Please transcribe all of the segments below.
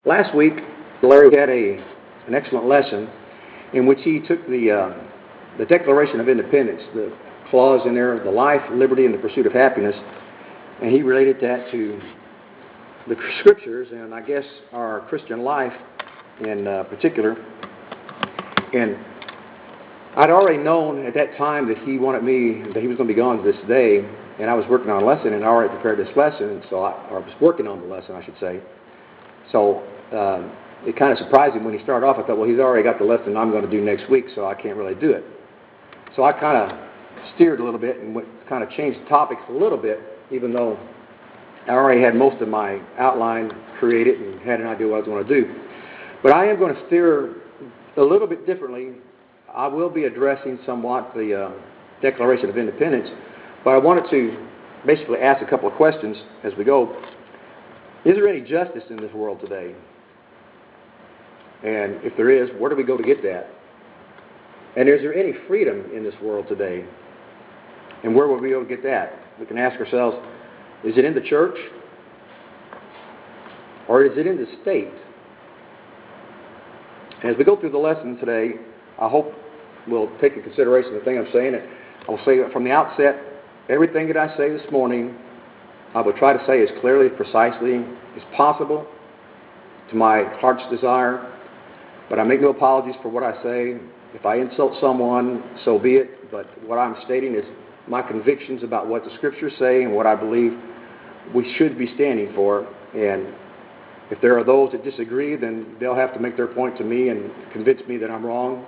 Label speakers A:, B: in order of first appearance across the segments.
A: Last week, Larry had an excellent lesson in which he took the Declaration of Independence, the clause in there, the life, liberty, and the pursuit of happiness, and he related that to the Scriptures and I guess our Christian life in particular. And I'd already known at that time that he wanted me, that he was going to be gone this day, and I was working on a lesson, and I already prepared this lesson, so I was working on the lesson, I should say. So it kind of surprised him when he started off. I thought, well, he's already got the lesson I'm going to do next week, so I can't really do it. So I kind of steered a little bit and kind of changed the topics a little bit, even though I already had most of my outline created and had an idea what I was going to do. But I am going to steer a little bit differently. I will be addressing somewhat the Declaration of Independence, but I wanted to basically ask a couple of questions as we go. Is there any justice in this world today? And if there is, where do we go to get that? And is there any freedom in this world today? And where will we go to get that? We can ask ourselves, is it in the church? Or is it in the state? And as we go through the lesson today, I hope we'll take into consideration the thing I'm saying. I'll say that from the outset, everything that I say this morning, I will try to say as clearly, precisely as possible to my heart's desire. But I make no apologies for what I say. If I insult someone, so be it. But what I'm stating is my convictions about what the Scriptures say and what I believe we should be standing for. And if there are those that disagree, then they'll have to make their point to me and convince me that I'm wrong.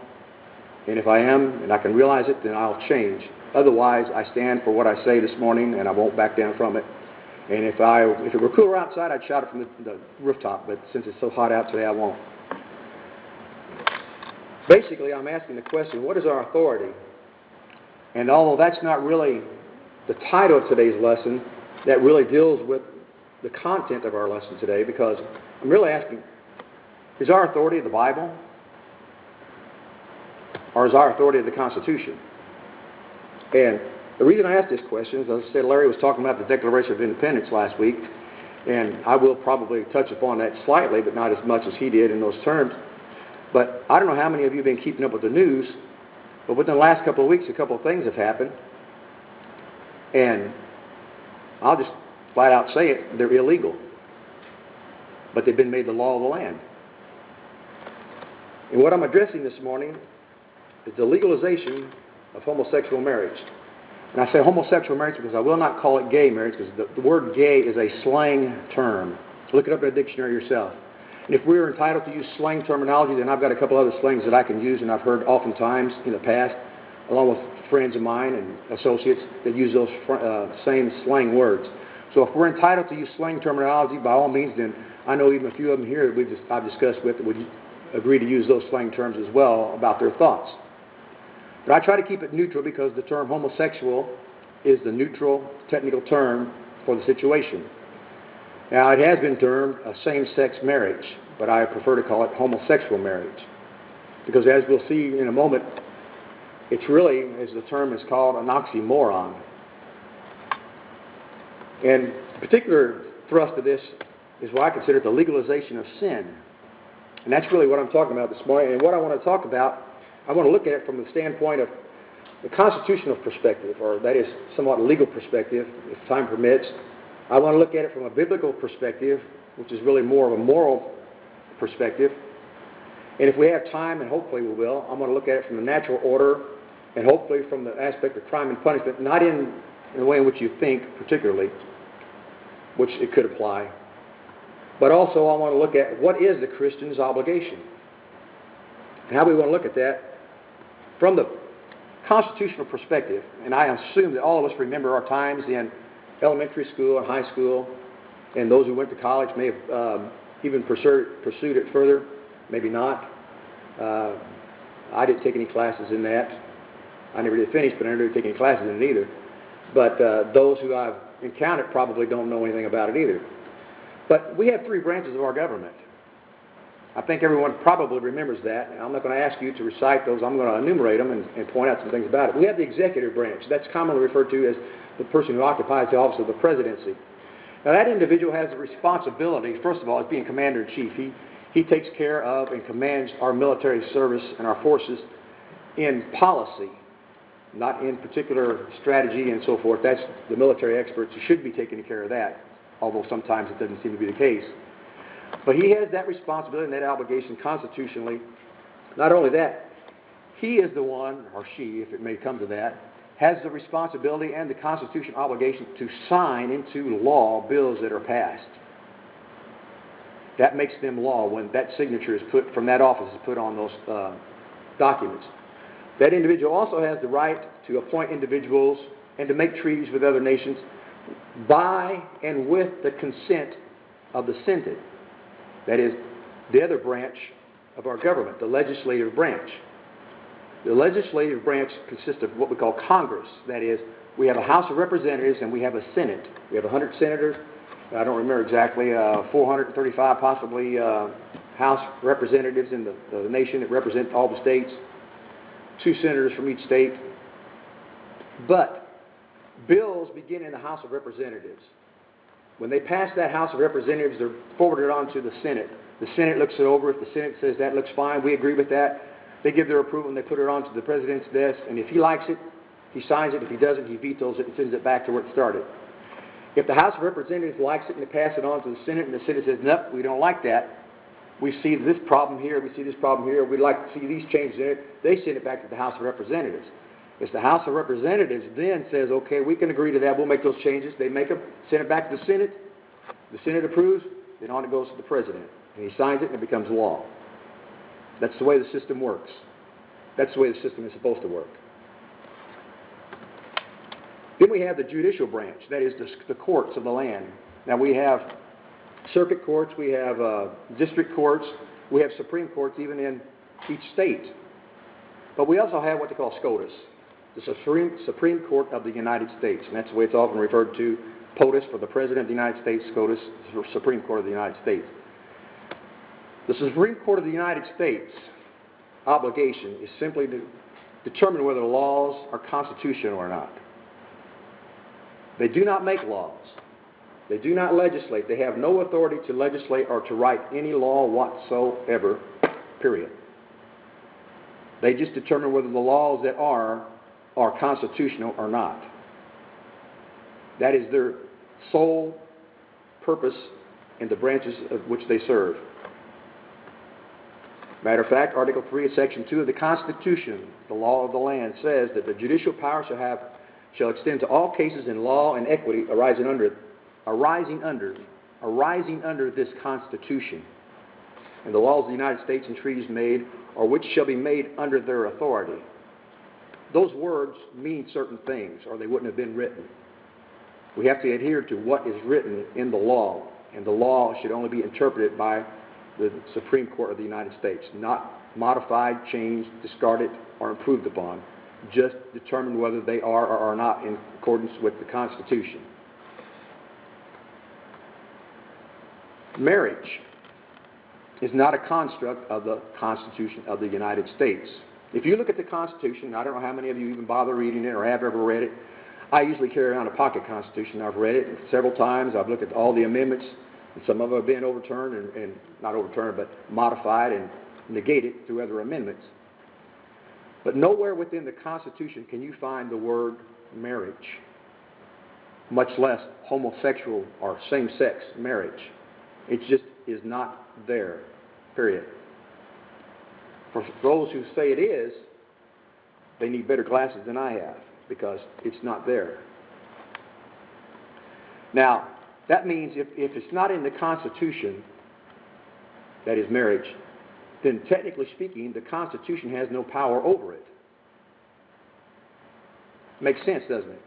A: And if I am, and I can realize it, then I'll change. Otherwise, I stand for what I say this morning, and I won't back down from it. And if it were cooler outside, I'd shout it from the rooftop. But since it's so hot out today, I won't. Basically, I'm asking the question, what is our authority? And although that's not really the title of today's lesson, that really deals with the content of our lesson today, because I'm really asking, is our authority the Bible? Or is our authority the Constitution? And the reason I asked this question is, as I said, Larry was talking about the Declaration of Independence last week, and I will probably touch upon that slightly, but not as much as he did in those terms. But I don't know how many of you have been keeping up with the news, but within the last couple of weeks, a couple of things have happened. And I'll just flat out say it, they're illegal. But they've been made the law of the land. And what I'm addressing this morning is the legalization of homosexual marriage. And I say homosexual marriage because I will not call it gay marriage, because the word gay is a slang term. Look it up in a dictionary yourself. And if we're entitled to use slang terminology, then I've got a couple other slangs that I can use, and I've heard oftentimes in the past, along with friends of mine and associates that use those same slang words. So if we're entitled to use slang terminology, by all means, then I know even a few of them here that I've discussed with would agree to use those slang terms as well about their thoughts. But I try to keep it neutral because the term homosexual is the neutral technical term for the situation. Now, it has been termed a same-sex marriage, but I prefer to call it homosexual marriage. Because as we'll see in a moment, it's really, as the term is called, an oxymoron. And the particular thrust of this is what I consider the legalization of sin. And that's really what I'm talking about this morning. And what I want to talk about, I want to look at it from the standpoint of the constitutional perspective, or that is somewhat a legal perspective, if time permits. I want to look at it from a biblical perspective, which is really more of a moral perspective. And if we have time, and hopefully we will, I'm going to look at it from the natural order, and hopefully from the aspect of crime and punishment, not in the way in which you think particularly, which it could apply. But also I want to look at what is the Christian's obligation. And how we want to look at that from the constitutional perspective. And I assume that all of us remember our times in elementary school and high school, and those who went to college may have even pursued it further, maybe not. I didn't take any classes in that. I never did finish, but I never did take any classes in it either. But those who I've encountered probably don't know anything about it either. But we have three branches of our government. I think everyone probably remembers that. I'm not going to ask you to recite those. I'm going to enumerate them and point out some things about it. We have the executive branch. That's commonly referred to as the person who occupies the office of the presidency. Now, that individual has the responsibility, first of all, as being Commander-in-Chief. He takes care of and commands our military service and our forces in policy, not in particular strategy and so forth. That's the military experts who should be taking care of that, although sometimes it doesn't seem to be the case. But he has that responsibility and that obligation constitutionally. Not only that, he is the one, or she, if it may come to that, has the responsibility and the constitutional obligation to sign into law bills that are passed. That makes them law when that signature is put, from that office is put on those documents. That individual also has the right to appoint individuals and to make treaties with other nations by and with the consent of the Senate. That is, the other branch of our government, the legislative branch. The legislative branch consists of what we call Congress. That is, we have a House of Representatives and we have a Senate. We have 100 senators. I don't remember exactly, 435 possibly House representatives in the nation that represent all the states. 2 senators from each state. But bills begin in the House of Representatives. When they pass that House of Representatives, they're forwarded on to the Senate. The Senate looks it over. If the Senate says that looks fine, we agree with that, they give their approval and they put it on to the President's desk. And if he likes it, he signs it. If he doesn't, he vetoes it and sends it back to where it started. If the House of Representatives likes it and they pass it on to the Senate and the Senate says, nope, we don't like that, we see this problem here, we see this problem here, we'd like to see these changes in it, they send it back to the House of Representatives. If the House of Representatives then says, okay, we can agree to that, we'll make those changes, they make them, send it back to the Senate approves, then on it goes to the President. And he signs it and it becomes law. That's the way the system works. That's the way the system is supposed to work. Then we have the judicial branch, that is the courts of the land. Now we have circuit courts, we have district courts, we have Supreme Courts even in each state. But we also have what they call SCOTUS, the Supreme Court of the United States. And that's the way it's often referred to, POTUS for the President of the United States, SCOTUS, the Supreme Court of the United States. The Supreme Court of the United States obligation is simply to determine whether laws are constitutional or not. They do not make laws. They do not legislate. They have no authority to legislate or to write any law whatsoever, period. They just determine whether the laws that are constitutional or not. That is their sole purpose in the branches of which they serve. Matter of fact, Article 3 of Section 2 of the Constitution, the law of the land, says that the judicial power shall extend to all cases in law and equity arising under this Constitution, and the laws of the United States and treaties made, or which shall be made under their authority. Those words mean certain things, or they wouldn't have been written. We have to adhere to what is written in the law, and the law should only be interpreted by the Supreme Court of the United States, not modified, changed, discarded, or improved upon. Just determine whether they are or are not in accordance with the Constitution. Marriage is not a construct of the Constitution of the United States. If you look at the Constitution, I don't know how many of you even bother reading it or have ever read it. I usually carry around a pocket Constitution. I've read it several times. I've looked at all the amendments, and some of them have been overturned and not overturned, but modified and negated through other amendments. But nowhere within the Constitution can you find the word marriage, much less homosexual or same-sex marriage. It just is not there, period. For those who say it is, they need better glasses than I have, because it's not there. Now, that means if it's not in the Constitution, that is marriage, then technically speaking, the Constitution has no power over it. Makes sense, doesn't it?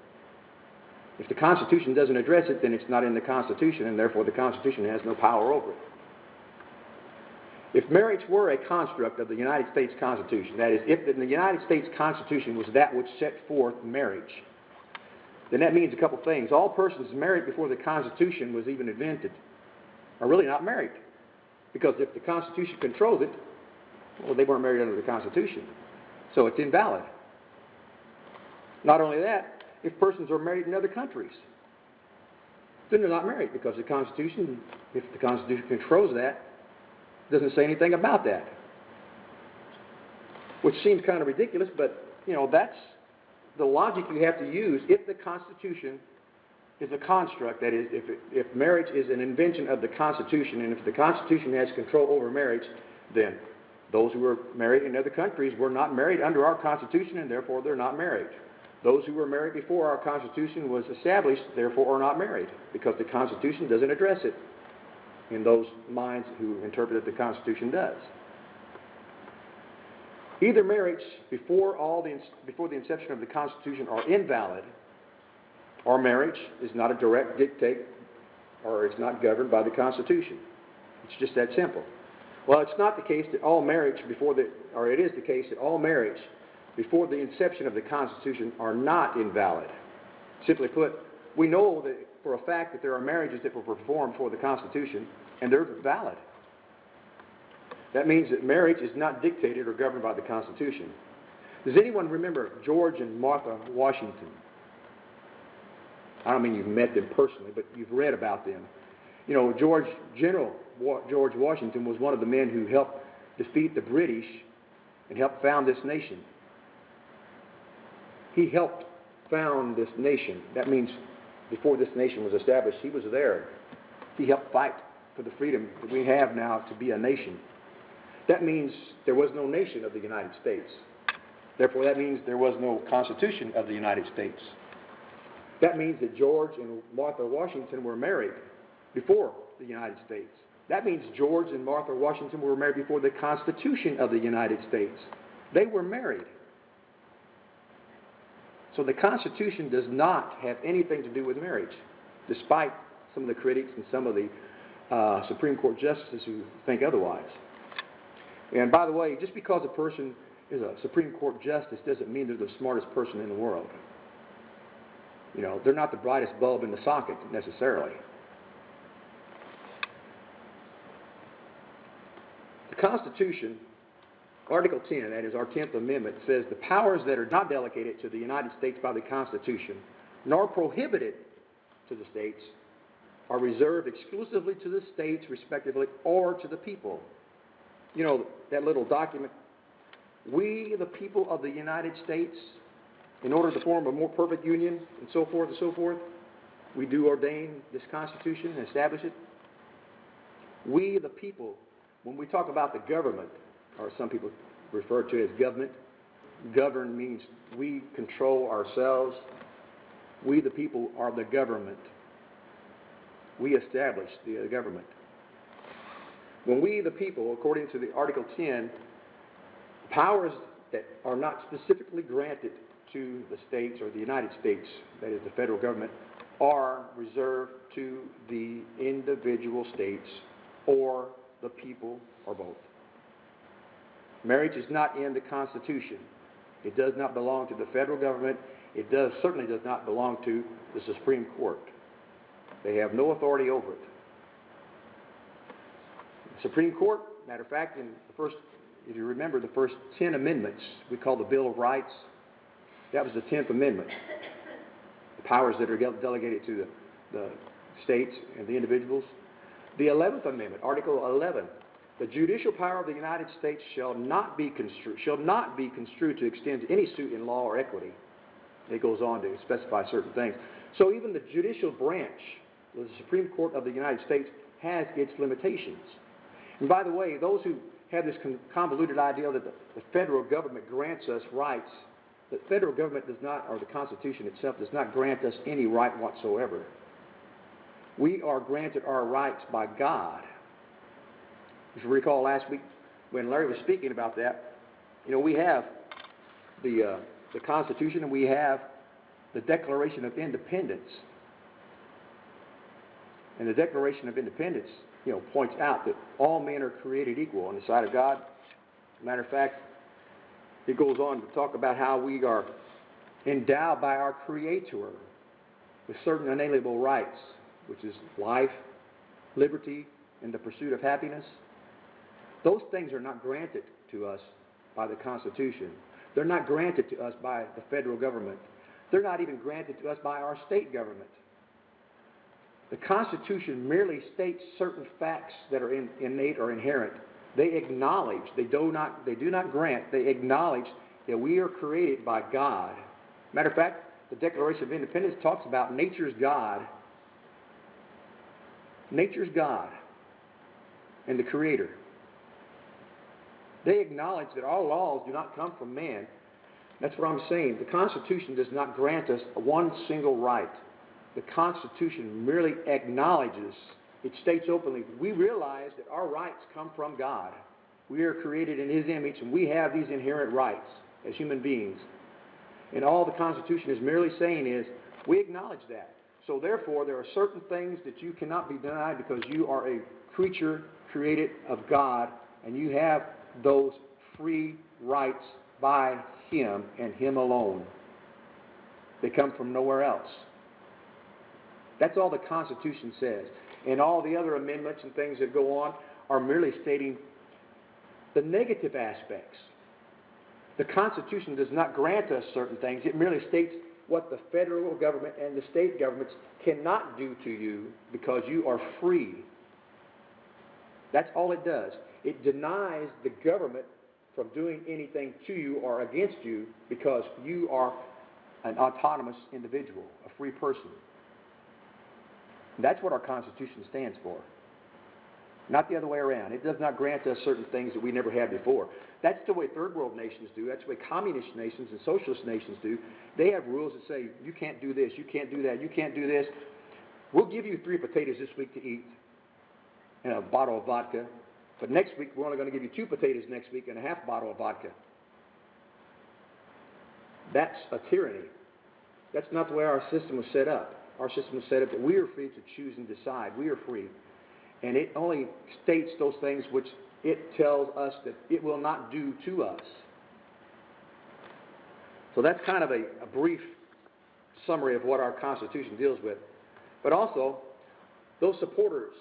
A: If the Constitution doesn't address it, then it's not in the Constitution, and therefore the Constitution has no power over it. If marriage were a construct of the United States Constitution, that is, if the United States Constitution was that which set forth marriage, then that means a couple things. All persons married before the Constitution was even invented are really not married. Because if the Constitution controls it, well, they weren't married under the Constitution. So it's invalid. Not only that, if persons are married in other countries, then they're not married, because the Constitution, if the Constitution controls that, doesn't say anything about that. Which seems kind of ridiculous, but, that's the logic you have to use if the Constitution is a construct. That is, if marriage is an invention of the Constitution, and if the Constitution has control over marriage, then those who were married in other countries were not married under our Constitution, and therefore they're not married. Those who were married before our Constitution was established, therefore are not married, because the Constitution doesn't address it in those minds who interpret that the Constitution does. Either marriage before the inception of the Constitution are invalid, or marriage is not a direct dictate, or it's not governed by the Constitution. It's just that simple. Well, it's not the case that all marriage it is the case that all marriage before the inception of the Constitution are not invalid. Simply put, we know that for a fact that there are marriages that were performed before the Constitution, and they're valid. That means that marriage is not dictated or governed by the Constitution. Does anyone remember George and Martha Washington? I don't mean you've met them personally, but you've read about them. General George Washington was one of the men who helped defeat the British and helped found this nation. He helped found this nation. That means before this nation was established, he was there. He helped fight for the freedom that we have now to be a nation. That means there was no nation of the United States. Therefore, that means there was no Constitution of the United States. That means that George and Martha Washington were married before the United States. That means George and Martha Washington were married before the Constitution of the United States. They were married. So the Constitution does not have anything to do with marriage, despite some of the critics and some of the Supreme Court justices who think otherwise. And by the way, just because a person is a Supreme Court justice doesn't mean they're the smartest person in the world. They're not the brightest bulb in the socket necessarily. The Constitution, Article 10, that is our 10th Amendment, says the powers that are not delegated to the United States by the Constitution, nor prohibited to the states, are reserved exclusively to the states, respectively, or to the people. That little document, we, the people of the United States, in order to form a more perfect union, and so forth, we do ordain this Constitution and establish it. We, the people, when we talk about the government, or some people refer to it as government, govern means we control ourselves. We, the people, are the government. We establish the government. When we, the people, according to the Article 10, powers that are not specifically granted to the states or the United States, that is the federal government, are reserved to the individual states or the people or both. Marriage is not in the Constitution. It does not belong to the federal government. It certainly does not belong to the Supreme Court. They have no authority over it. The Supreme Court, matter of fact, if you remember the first 10 amendments we call the Bill of Rights, that was the 10th Amendment. The powers that are delegated to the states and the individuals. The 11th Amendment, Article 11, the judicial power of the United States shall not be construed to extend to any suit in law or equity. It goes on to specify certain things. So even the judicial branch, the Supreme Court of the United States, has its limitations. And by the way, those who have this convoluted idea that the federal government grants us rights, the federal government does not, or the Constitution itself does not grant us any right whatsoever. We are granted our rights by God. If you recall last week when Larry was speaking about that, we have the Constitution and we have the Declaration of Independence. And the Declaration of Independence, points out that all men are created equal in the sight of God. Matter of fact, it goes on to talk about how we are endowed by our Creator with certain unalienable rights, which is life, liberty, and the pursuit of happiness. Those things are not granted to us by the Constitution. They're not granted to us by the federal government. They're not even granted to us by our state government. The Constitution merely states certain facts that are innate or inherent. They acknowledge, they do not grant, they acknowledge that we are created by God. Matter of fact, the Declaration of Independence talks about nature's God. Nature's God and the Creator. They acknowledge that all laws do not come from man. That's what I'm saying. The Constitution does not grant us one single right. The Constitution merely acknowledges, it states openly, we realize that our rights come from God. We are created in His image, and we have these inherent rights as human beings. And all the Constitution is merely saying is, we acknowledge that. So therefore, there are certain things that you cannot be denied because you are a creature created of God, and you have those free rights by Him and Him alone. They come from nowhere else. That's all the Constitution says. And all the other amendments and things that go on are merely stating the negative aspects. The Constitution does not grant us certain things. It merely states what the federal government and the state governments cannot do to you because you are free. That's all it does. It denies the government from doing anything to you or against you because you are an autonomous individual, a free person. That's what our Constitution stands for. Not the other way around. It does not grant us certain things that we never had before. That's the way third world nations do. That's the way communist nations and socialist nations do. They have rules that say, you can't do this, you can't do that, you can't do this. We'll give you 3 potatoes this week to eat and a bottle of vodka. But next week, we're only going to give you 2 potatoes next week and a half bottle of vodka. That's a tyranny. That's not the way our system was set up. Our system was set up that we are free to choose and decide. We are free. And it only states those things which it tells us that it will not do to us. So that's kind of a brief summary of what our Constitution deals with. But also, those supporters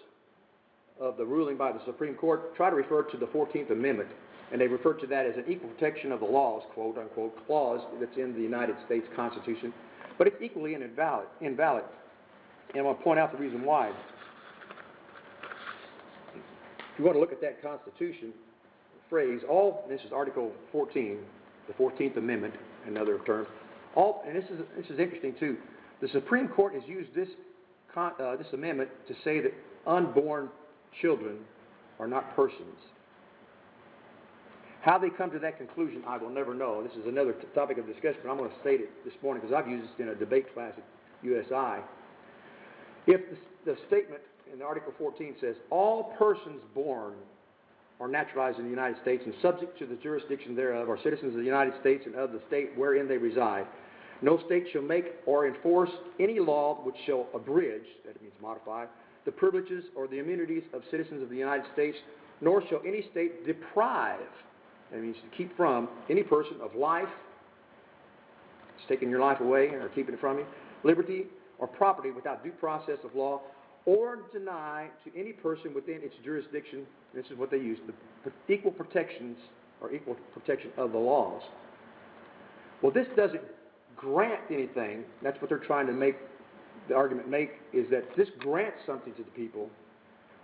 A: of the ruling by the Supreme Court try to refer to the 14th Amendment, and they refer to that as an equal protection of the laws, quote unquote, clause that's in the United States Constitution, but it's equally invalid. And I want to point out the reason why. If you want to look at that Constitution phrase, this is Article 14, the 14th Amendment, another term. And this is interesting too. The Supreme Court has used this amendment to say that unborn children are not persons. How they come to that conclusion, I will never know. This is another topic of discussion, but I'm going to state it this morning because I've used this in a debate class at USI. If the statement in Article 14 says, all persons born are naturalized in the United States and subject to the jurisdiction thereof are citizens of the United States and of the state wherein they reside, no state shall make or enforce any law which shall abridge, that means modify, the privileges or the immunities of citizens of the United States, nor shall any state deprive, that means to keep from, any person of life, it's taking your life away or keeping it from you, liberty or property without due process of law, or deny to any person within its jurisdiction, this is what they use, the equal protections or equal protection of the laws. Well, this doesn't grant anything. That's what they're trying to make the argument make, is that this grants something to the people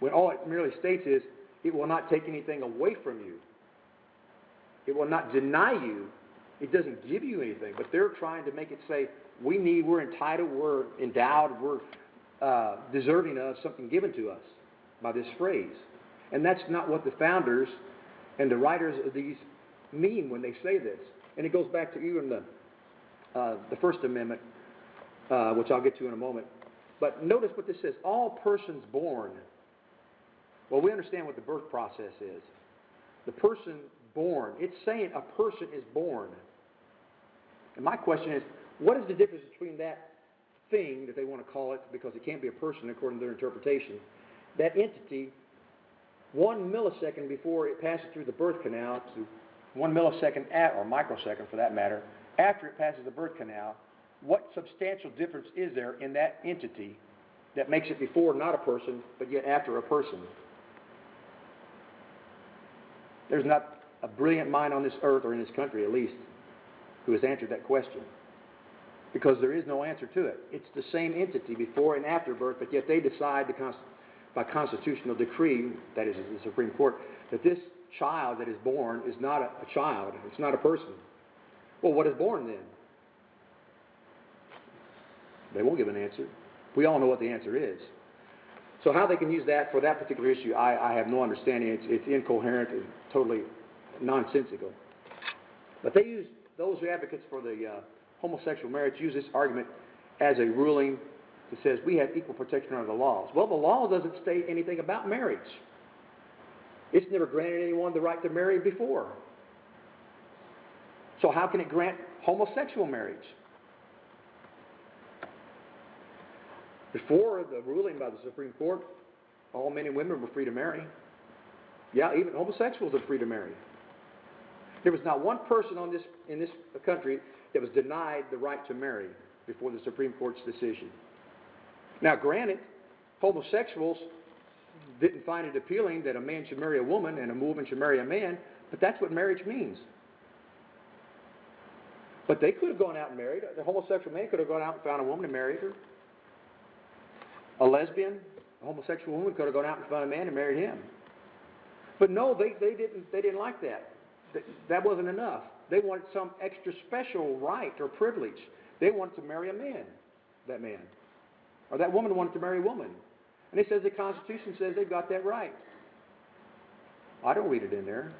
A: when all it merely states is it will not take anything away from you. It will not deny you. It doesn't give you anything. But they're trying to make it say we're entitled, we're endowed, we're deserving of something given to us by this phrase. And that's not what the founders and the writers of these mean when they say this. And it goes back to even the First Amendment, which I'll get to in a moment. But notice what this says, all persons born. Well, we understand what the birth process is. The person born. It's saying a person is born. And my question is, what is the difference between that thing that they want to call it, because it can't be a person according to their interpretation, that entity, 1 millisecond before it passes through the birth canal to 1 millisecond or microsecond for that matter, after it passes the birth canal, what substantial difference is there in that entity that makes it before not a person, but yet after a person? There's not a brilliant mind on this earth, or in this country at least, who has answered that question. because there is no answer to it. It's the same entity before and after birth, but yet they decide by constitutional decree, that is the Supreme Court, that this child that is born is not a child. It's not a person. Well, what is born then? They won't give an answer. We all know what the answer is. So how they can use that for that particular issue, I have no understanding. It's incoherent and totally nonsensical. But those advocates for the homosexual marriage use this argument as a ruling that says we have equal protection under the laws. Well, the law doesn't state anything about marriage. It's never granted anyone the right to marry before. So how can it grant homosexual marriage? Before the ruling by the Supreme Court, all men and women were free to marry. Yeah, even homosexuals are free to marry. There was not one person in this country that was denied the right to marry before the Supreme Court's decision. Now, granted, homosexuals didn't find it appealing that a man should marry a woman and a woman should marry a man, but that's what marriage means. But they could have gone out and married. The homosexual man could have gone out and found a woman and married her. A lesbian, a homosexual woman could have gone out and found a man and married him. But no, they didn't like that. That wasn't enough. They wanted some extra special right or privilege. They wanted to marry a man, that man. Or that woman wanted to marry a woman. And it says the Constitution says they've got that right. I don't read it in there.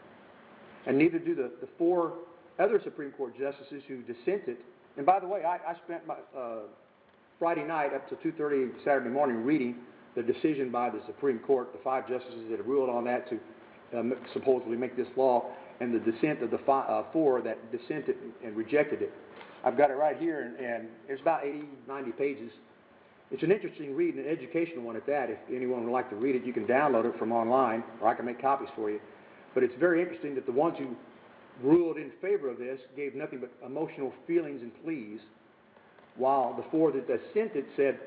A: And neither do the four other Supreme Court justices who dissented. And by the way, I spent my Friday night up to 2:30 Saturday morning reading the decision by the Supreme Court, the five justices that have ruled on that to supposedly make this law, and the dissent of the four that dissented and rejected it. I've got it right here, and it's about 80, 90 pages. It's an interesting read, and an educational one at that. If anyone would like to read it, you can download it from online, or I can make copies for you. But it's very interesting that the ones who ruled in favor of this gave nothing but emotional feelings and pleas, while the four that dissented said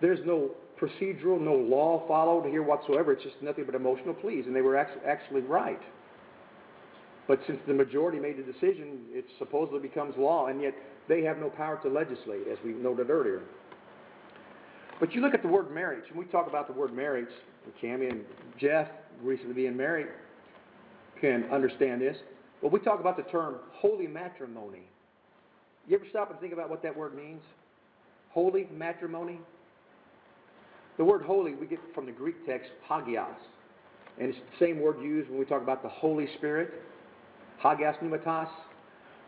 A: there's no procedural, no law followed here whatsoever. It's just nothing but emotional pleas, and they were actually right. But since the majority made the decision, it supposedly becomes law, and yet they have no power to legislate, as we noted earlier. But you look at the word marriage, and we talk about the word marriage, and Cammie and Jeff, recently being married, can understand this. But we talk about the term holy matrimony. You ever stop and think about what that word means? Holy matrimony? The word holy we get from the Greek text hagios. And it's the same word used when we talk about the Holy Spirit. Hagios pneumatos.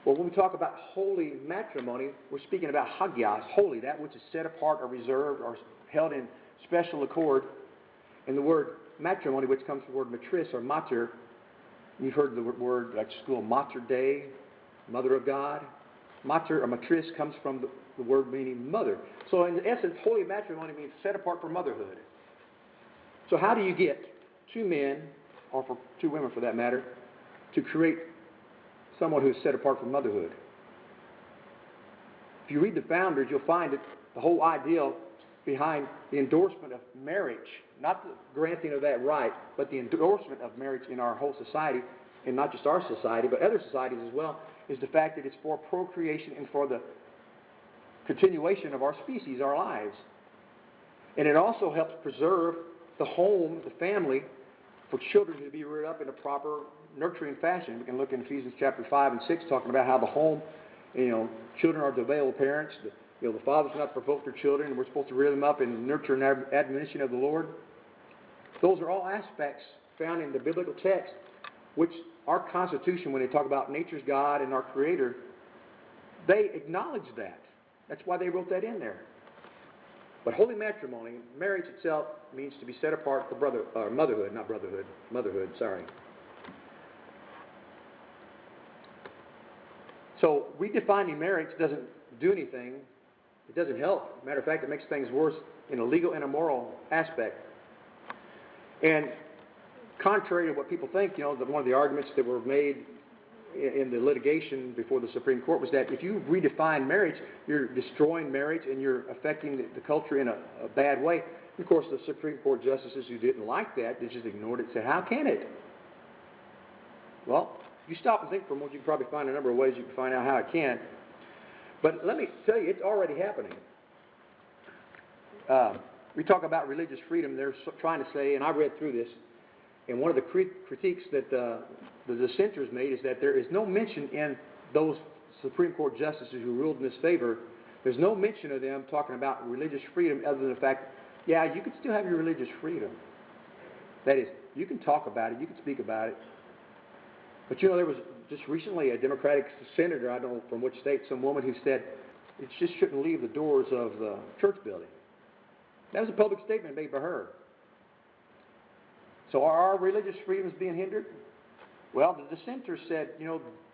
A: Well, when we talk about holy matrimony, we're speaking about hagios, holy, that which is set apart or reserved or held in special accord. And the word matrimony, which comes from the word matris or mater, you've heard the word like school, Mater Dei, Mother of God. Mater or matris comes from the word meaning mother. So in essence, holy matrimony means set apart for motherhood. So how do you get two men, or for two women for that matter, to create someone who is set apart from motherhood? If you read the founders, you'll find that the whole ideal behind the endorsement of marriage, not the granting of that right, but the endorsement of marriage in our whole society, and not just our society, but other societies as well, is the fact that it's for procreation and for the continuation of our species, our lives. And it also helps preserve the home, the family, for children to be reared up in a proper nurturing fashion. We can look in Ephesians chapter 5 and 6 talking about how the home, children are to obey old parents. The fathers not to provoke their children, and we're supposed to rear them up in nurture and admonition of the Lord. Those are all aspects found in the biblical text, which our Constitution, when they talk about nature's God and our Creator, they acknowledge that. That's why they wrote that in there. But holy matrimony, marriage itself, means to be set apart for motherhood, sorry. So redefining marriage doesn't do anything. It doesn't help. Matter of fact, it makes things worse in a legal and a moral aspect. And contrary to what people think, that one of the arguments that were made in the litigation before the Supreme Court was that if you redefine marriage, you're destroying marriage and you're affecting the culture in a bad way. And of course, the Supreme Court justices who didn't like that, they just ignored it and said, how can it? Well, if you stop and think for a moment, you can probably find a number of ways you can find out how it can. But let me tell you, it's already happening. We talk about religious freedom. They're trying to say, and I read through this, and one of the critiques that the dissenters made is that there is no mention in those Supreme Court justices who ruled in this favor, there's no mention of them talking about religious freedom other than the fact, yeah, you can still have your religious freedom. That is, you can talk about it, you can speak about it. But there was just recently a Democratic senator, I don't know from which state, some woman who said it just shouldn't leave the doors of the church building. That was a public statement made by her. So are our religious freedoms being hindered? Well, the dissenters said,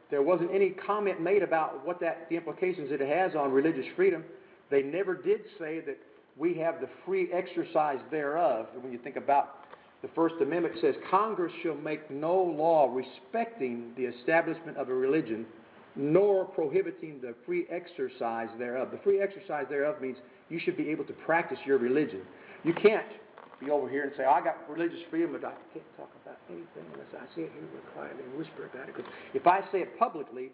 A: there wasn't any comment made about what the implications that it has on religious freedom. They never did say that we have the free exercise thereof. And when you think about the First Amendment, it says, Congress shall make no law respecting the establishment of a religion, nor prohibiting the free exercise thereof. The free exercise thereof means you should be able to practice your religion. You can't be over here and say, I got religious freedom, but I can't talk about anything unless I say it here real quietly and whisper about it. Because if I say it publicly,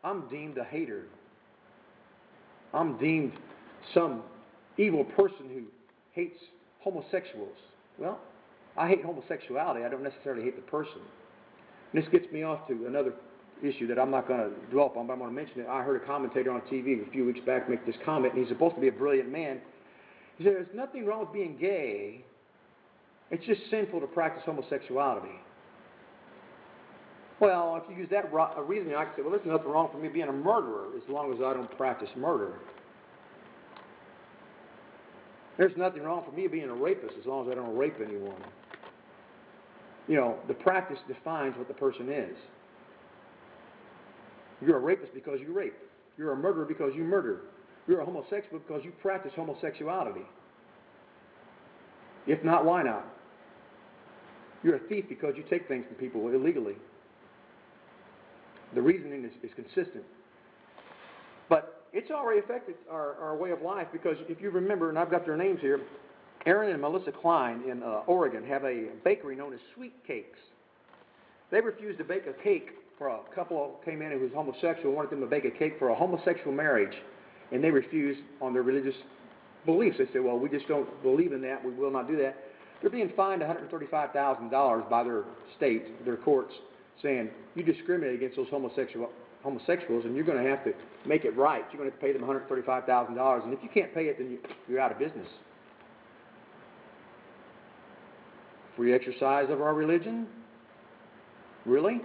A: I'm deemed a hater. I'm deemed some evil person who hates homosexuals. Well, I hate homosexuality. I don't necessarily hate the person. And this gets me off to another issue that I'm not going to dwell upon, but I'm going to mention it. I heard a commentator on TV a few weeks back make this comment, and he's supposed to be a brilliant man. He said, there's nothing wrong with being gay. It's just sinful to practice homosexuality. Well, if you use that reasoning, I can say, well, there's nothing wrong for me being a murderer as long as I don't practice murder. There's nothing wrong for me being a rapist as long as I don't rape anyone. The practice defines what the person is. You're a rapist because you rape. You're a murderer because you murder. You're a homosexual because you practice homosexuality. If not, why not? You're a thief because you take things from people illegally. The reasoning is consistent. But it's already affected our way of life because if you remember, and I've got their names here, Aaron and Melissa Klein in Oregon have a bakery known as Sweet Cakes. They refused to bake a cake for a couple who came in who was homosexual, wanted them to bake a cake for a homosexual marriage, and they refused on their religious beliefs. They said, well, we just don't believe in that. We will not do that. They're being fined $135,000 by their state, their courts, saying you discriminate against those homosexuals, and you're going to have to make it right. You're going to have to pay them $135,000, and if you can't pay it, then you're out of business. Free exercise of our religion? Really?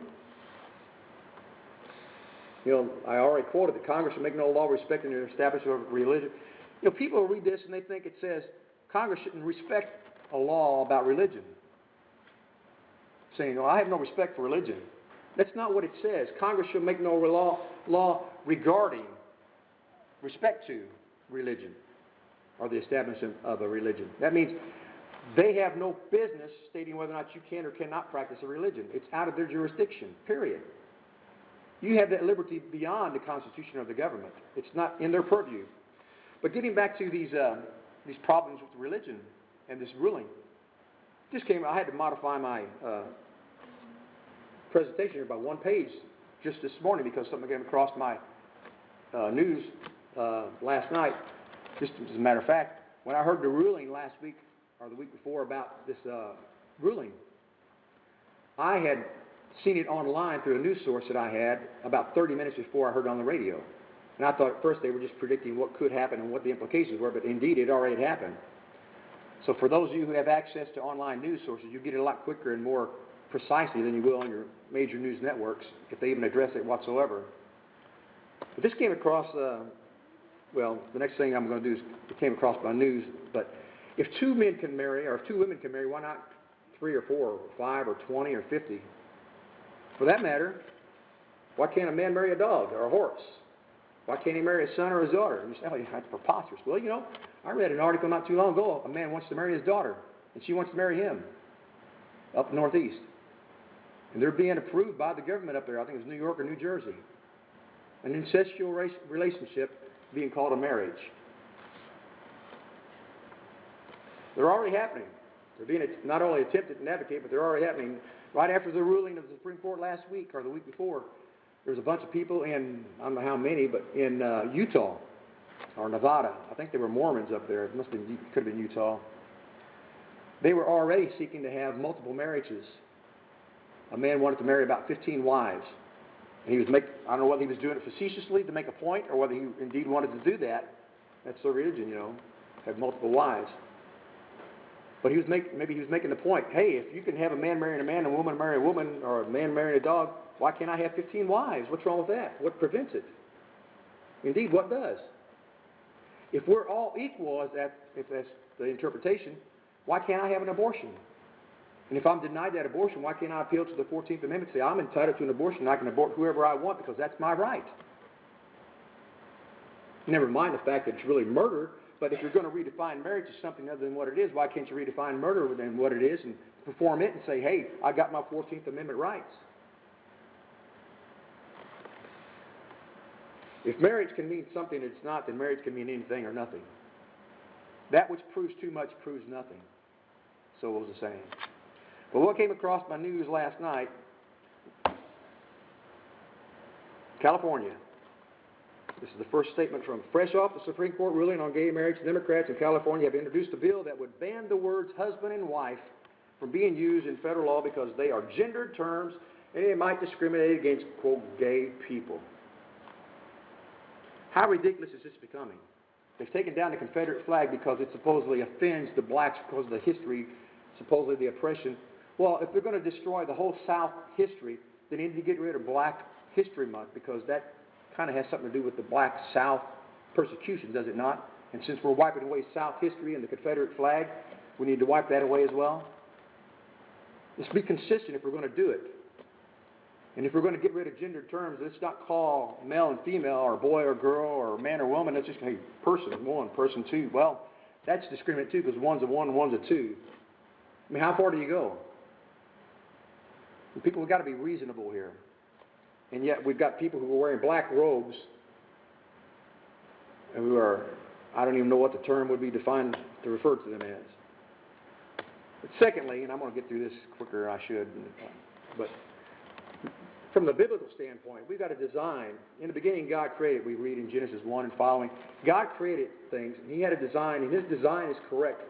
A: I already quoted that Congress should make no law respecting the establishment of religion. People read this and they think it says Congress shouldn't respect a law about religion. Saying, I have no respect for religion. That's not what it says. Congress should make no law regarding respect to religion or the establishment of a religion. That means they have no business stating whether or not you can or cannot practice a religion. It's out of their jurisdiction, period. You have that liberty beyond the Constitution of the government. It's not in their purview. But getting back to these problems with religion and this ruling, I had to modify my presentation here by one page just this morning because something came across my news last night. Just as a matter of fact, when I heard the ruling last week or the week before about this ruling, I had seen it online through a news source that I had about 30 minutes before I heard it on the radio. And I thought at first they were just predicting what could happen and what the implications were, but indeed it already happened. So for those of you who have access to online news sources, you get it a lot quicker and more precisely than you will on your major news networks, if they even address it whatsoever. But this came across, the next thing I'm going to do is it came across my news, but if two men can marry, or if two women can marry, why not 3 or 4 or 5 or 20 or 50? For that matter, why can't a man marry a dog or a horse? Why can't he marry a son or his daughter? You say, oh, that's preposterous. Well, I read an article not too long ago. A man wants to marry his daughter, and she wants to marry him up northeast. And they're being approved by the government up there. I think it was New York or New Jersey. An incestual relationship being called a marriage. They're already happening. They're being not only attempted and advocated, but they're already happening. Right after the ruling of the Supreme Court last week or the week before, there was a bunch of people in, I don't know how many, but in Utah or Nevada. I think they were Mormons up there. It could have been Utah. They were already seeking to have multiple marriages. A man wanted to marry about 15 wives. And he was I don't know whether he was doing it facetiously to make a point or whether he indeed wanted to do that. That's their religion, have multiple wives. But maybe he was making the point, hey, if you can have a man marrying a man and a woman marrying a woman, or a man marrying a dog, why can't I have 15 wives? What's wrong with that? What prevents it? Indeed, what does? If we're all equal, if that's the interpretation, why can't I have an abortion? And if I'm denied that abortion, why can't I appeal to the 14th Amendment and say, I'm entitled to an abortion and I can abort whoever I want because that's my right? Never mind the fact that it's really murder, but if you're going to redefine marriage as something other than what it is, why can't you redefine murder than what it is and perform it and say, hey, I got my 14th Amendment rights? If marriage can mean something it's not, then marriage can mean anything or nothing. That which proves too much proves nothing. So was the saying. But what came across my news last night, California. This is the first statement from fresh off the Supreme Court ruling on gay marriage. Democrats in California have introduced a bill that would ban the words husband and wife from being used in federal law because they are gendered terms and it might discriminate against, quote, gay people. How ridiculous is this becoming? They've taken down the Confederate flag because it supposedly offends the blacks because of the history, supposedly the oppression. Well, if they're going to destroy the whole South history, they need to get rid of Black History Month because that kind of has something to do with the Black South persecution, does it not? And since we're wiping away South history and the Confederate flag, we need to wipe that away as well. Let's be consistent if we're going to do it. And if we're going to get rid of gendered terms, let's not call male and female or boy or girl or man or woman. Let's just say person one, person two. Well, that's discriminate too because one's a one and one's a two. I mean, how far do you go? And people have got to be reasonable here. And yet we've got people who are wearing black robes and who are, I don't even know what the term would be defined to refer to them as. But secondly, and I'm going to get through this quicker than I should, but from the biblical standpoint, we've got a design. In the beginning, God created, we read in Genesis 1 and following. God created things, and He had a design, and His design is correct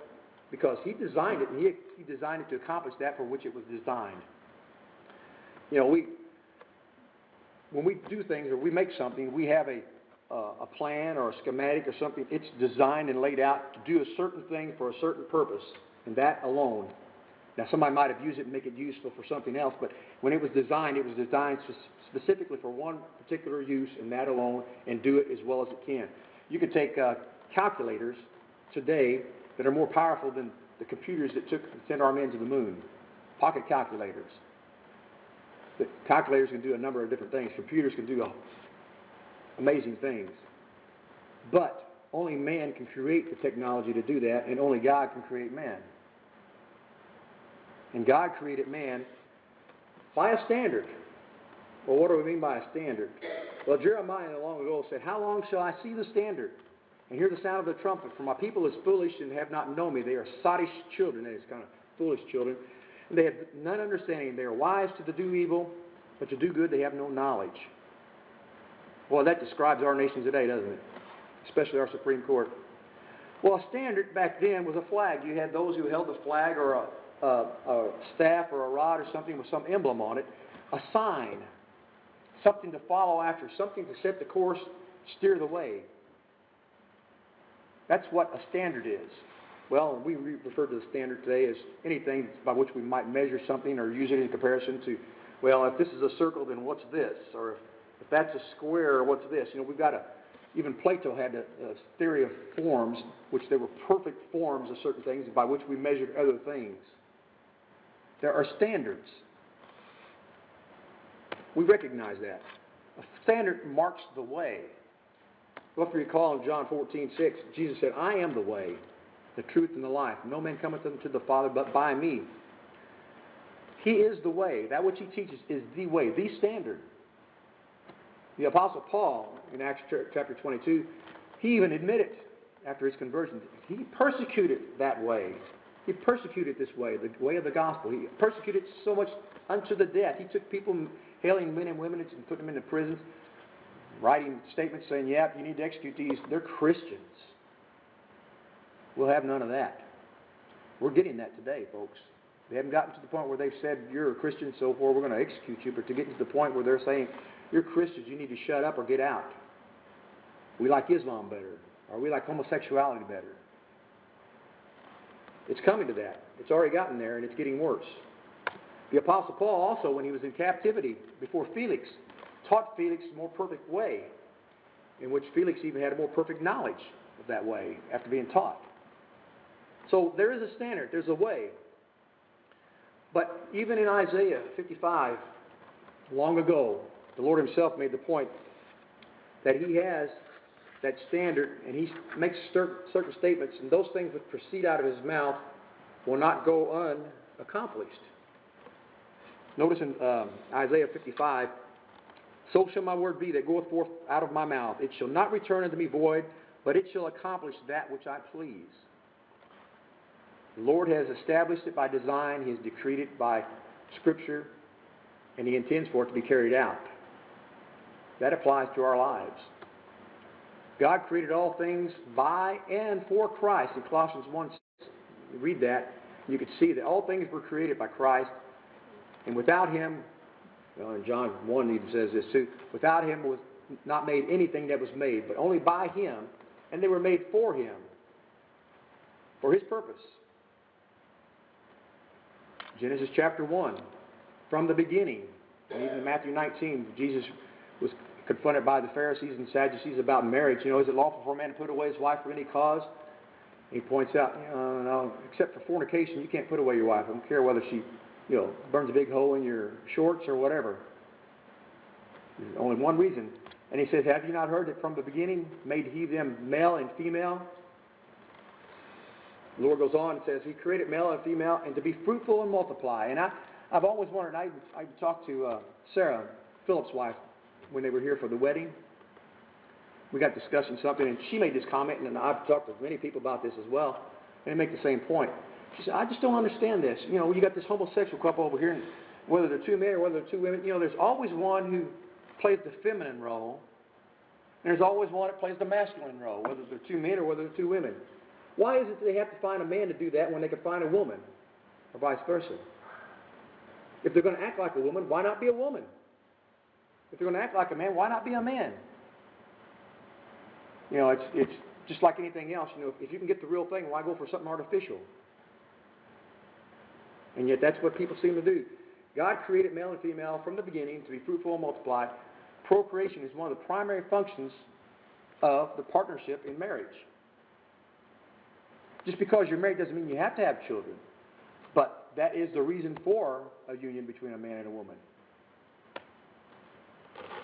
A: because He designed it, and He designed it to accomplish that for which it was designed. When we do things or we make something, we have a plan or a schematic or something. It's designed and laid out to do a certain thing for a certain purpose, and that alone. Now, somebody might have used it and make it useful for something else, but when it was designed specifically for one particular use and that alone, and do it as well as it can. You could take calculators today that are more powerful than the computers that took to send our men to the moon. Pocket calculators. The calculators can do a number of different things. Computers can do amazing things. But only man can create the technology to do that, and only God can create man. And God created man by a standard. Well, what do we mean by a standard? Well, Jeremiah long ago said, how long shall I see the standard and hear the sound of the trumpet? For my people is foolish and have not known me. They are sottish children. That is kind of foolish children. And they have none understanding. They are wise to do evil, but to do good they have no knowledge. Well, that describes our nation today, doesn't it? Especially our Supreme Court. Well, a standard back then was a flag. You had those who held the flag or a staff or a rod or something with some emblem on it. A sign. Something to follow after. Something to set the course, steer the way. That's what a standard is. Well, we refer to the standard today as anything by which we might measure something or use it in comparison to, well, if this is a circle, then what's this? Or if that's a square, what's this? We've got even Plato had a theory of forms, which they were perfect forms of certain things by which we measured other things. There are standards. We recognize that. A standard marks the way. Well, if you recall in John 14:6, Jesus said, I am the way, the truth, and the life. No man cometh unto the Father but by me. He is the way. That which He teaches is the way, the standard. The Apostle Paul, in Acts chapter 22, he even admitted after his conversion, he persecuted that way. He persecuted this way, the way of the gospel. He persecuted so much unto the death. He took people hailing men and women and putting them into prisons, writing statements saying, "Yeah, you need to execute these." They're Christians. We'll have none of that. We're getting that today, folks. They haven't gotten to the point where they've said, "You're a Christian, so forth, we're going to execute you," but to get to the point where they're saying, "You're Christians, you need to shut up or get out. We like Islam better," or "We like homosexuality better." It's coming to that. It's already gotten there, and it's getting worse. The Apostle Paul also, when he was in captivity before Felix, taught Felix a more perfect way, in which Felix even had a more perfect knowledge of that way after being taught. So there is a standard, there's a way. But even in Isaiah 55, long ago, the Lord himself made the point that he has that standard, and he makes certain statements, and those things which proceed out of his mouth will not go unaccomplished. Notice in Isaiah 55, "So shall my word be that goeth forth out of my mouth. It shall not return unto me void, but it shall accomplish that which I please." The Lord has established it by design. He has decreed it by Scripture, and he intends for it to be carried out. That applies to our lives. God created all things by and for Christ. In Colossians 1:6, you read that, you can see that all things were created by Christ, and without him, well, in John 1 even says this too, without him was not made anything that was made, but only by him, and they were made for him, for his purpose. Genesis chapter 1, from the beginning, and even in Matthew 19, Jesus was confronted by the Pharisees and Sadducees about marriage. Is it lawful for a man to put away his wife for any cause? He points out, no, except for fornication, you can't put away your wife. I don't care whether she, burns a big hole in your shorts or whatever. There's only one reason. And he says, "Have you not heard that from the beginning made he them male and female?" The Lord goes on and says, He created male and female, and to be fruitful and multiply. And I've always wondered, I talked to Sarah, Philip's wife, when they were here for the wedding. We got discussing something, and she made this comment, and I've talked to many people about this as well, and they make the same point. She said, "I just don't understand this. You got this homosexual couple over here, and whether they're two men or whether they're two women, there's always one who plays the feminine role, and there's always one that plays the masculine role, whether they're two men or whether they're two women. Why is it that they have to find a man to do that when they can find a woman, or vice versa? If they're going to act like a woman, why not be a woman? If they're going to act like a man, why not be a man?" It's just like anything else. If you can get the real thing, why go for something artificial? And yet that's what people seem to do. God created male and female from the beginning to be fruitful and multiply. Procreation is one of the primary functions of the partnership in marriage. Just because you're married doesn't mean you have to have children. But that is the reason for a union between a man and a woman.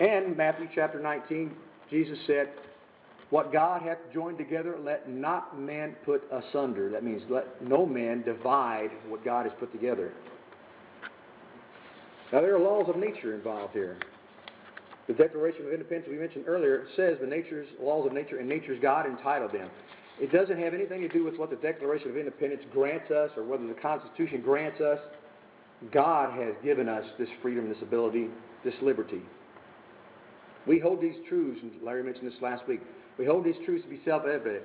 A: And Matthew chapter 19, Jesus said, "What God hath joined together, let not man put asunder." That means let no man divide what God has put together. Now there are laws of nature involved here. The Declaration of Independence we mentioned earlier says the laws of nature and nature's God entitled them. It doesn't have anything to do with what the Declaration of Independence grants us or whether the Constitution grants us. God has given us this freedom, this ability, this liberty. We hold these truths, and Larry mentioned this last week, we hold these truths to be self-evident,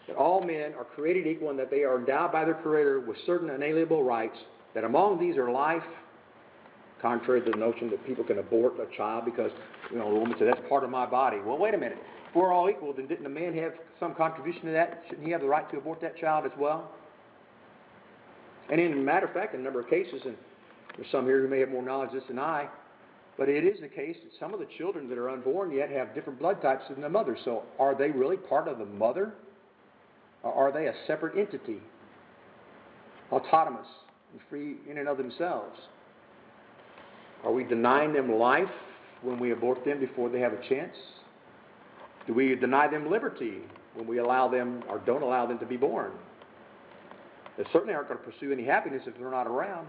A: that all men are created equal and that they are endowed by their Creator with certain inalienable rights, that among these are life, contrary to the notion that people can abort a child because, a woman said, "That's part of my body." Well, wait a minute. If we're all equal, then didn't the man have some contribution to that? Shouldn't he have the right to abort that child as well? And in a matter of fact, in a number of cases, and there's some here who may have more knowledge of this than I, but it is the case that some of the children that are unborn yet have different blood types than the mother. So are they really part of the mother? Or are they a separate entity? Autonomous and free in and of themselves? Are we denying them life when we abort them before they have a chance? Do we deny them liberty when we allow them or don't allow them to be born? They certainly aren't going to pursue any happiness if they're not around.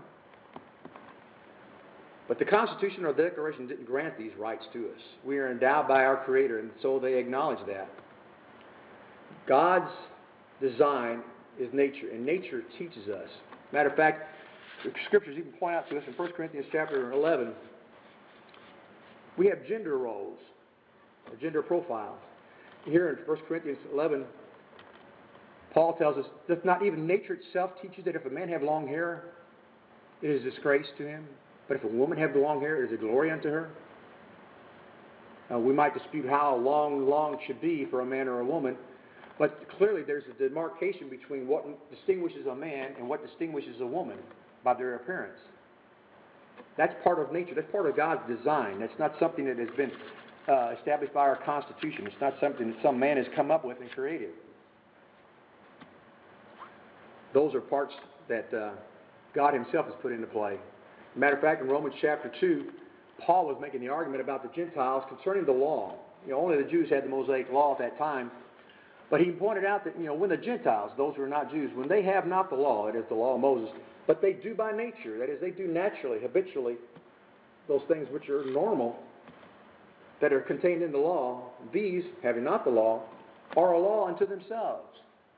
A: But the Constitution or the Declaration didn't grant these rights to us. We are endowed by our Creator, and so they acknowledge that. God's design is nature, and nature teaches us. Matter of fact, the Scriptures even point out to us in 1 Corinthians chapter 11 We have gender roles, or gender profiles. Here in 1 Corinthians 11, Paul tells us, does not even nature itself teach you that if a man have long hair, it is a disgrace to him? But if a woman have long hair, it is a glory unto her? We might dispute how long it should be for a man or a woman, but clearly there's a demarcation between what distinguishes a man and what distinguishes a woman by their appearance. That's part of nature. That's part of God's design. That's not something that has been established by our Constitution. It's not something that some man has come up with and created. Those are parts that God himself has put into play. As a matter of fact, in Romans chapter 2, Paul was making the argument about the Gentiles concerning the law. Only the Jews had the Mosaic law at that time. But he pointed out that, when the Gentiles, those who are not Jews, when they have not the law, it is the law of Moses, but they do by nature, that is, they do naturally, habitually, those things which are normal, that are contained in the law, these, having not the law, are a law unto themselves.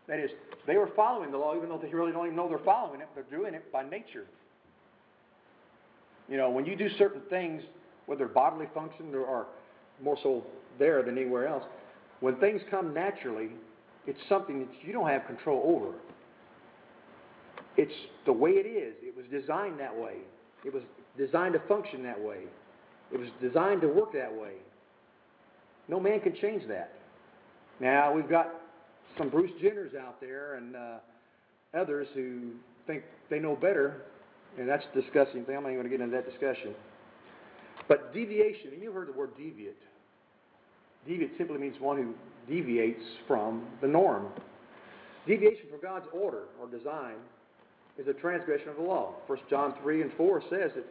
A: That is, they were following the law, even though they really don't even know they're following it, they're doing it by nature. When you do certain things, whether bodily function or more so there than anywhere else, when things come naturally, it's something that you don't have control over. It's the way it is. It was designed that way. It was designed to function that way. It was designed to work that way. No man can change that. Now, we've got some Bruce Jenners out there and others who think they know better, and that's a disgusting thing. I'm not even going to get into that discussion. But deviation, and you've heard the word deviate. Deviate simply means one who deviates from the norm. Deviation from God's order or design is a transgression of the law. 1 John 3 and 4 says that,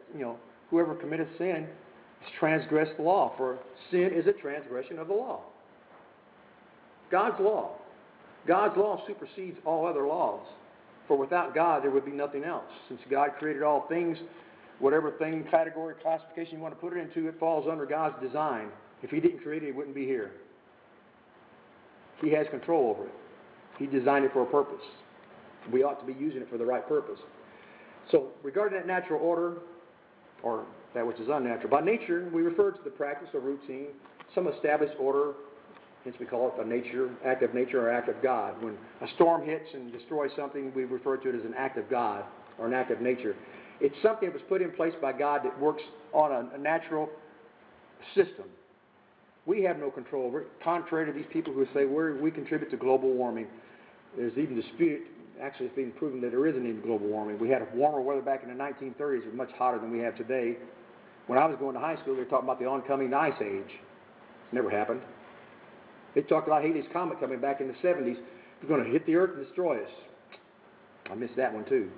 A: whoever committeth sin has transgressed the law, for sin is a transgression of the law. God's law. God's law supersedes all other laws. For without God, there would be nothing else. Since God created all things, whatever thing, category, classification you want to put it into, it falls under God's design. If He didn't create it, it wouldn't be here. He has control over it. He designed it for a purpose. We ought to be using it for the right purpose. So, regarding that natural order, or that which is unnatural, by nature, we refer to the practice or routine, some established order, hence we call it act of nature or act of God. When a storm hits and destroys something, we refer to it as an act of God or an act of nature. It's something that was put in place by God that works on a natural system. We have no control over it, contrary to these people who say we contribute to global warming. There's even disputed, actually it's been proven that there isn't any global warming. We had warmer weather back in the 1930s. It was much hotter than we have today. When I was going to high school, they were talking about the oncoming ice age. It's never happened. They talked about Halley's Comet coming back in the 70s. It's going to hit the earth and destroy us. I missed that one too.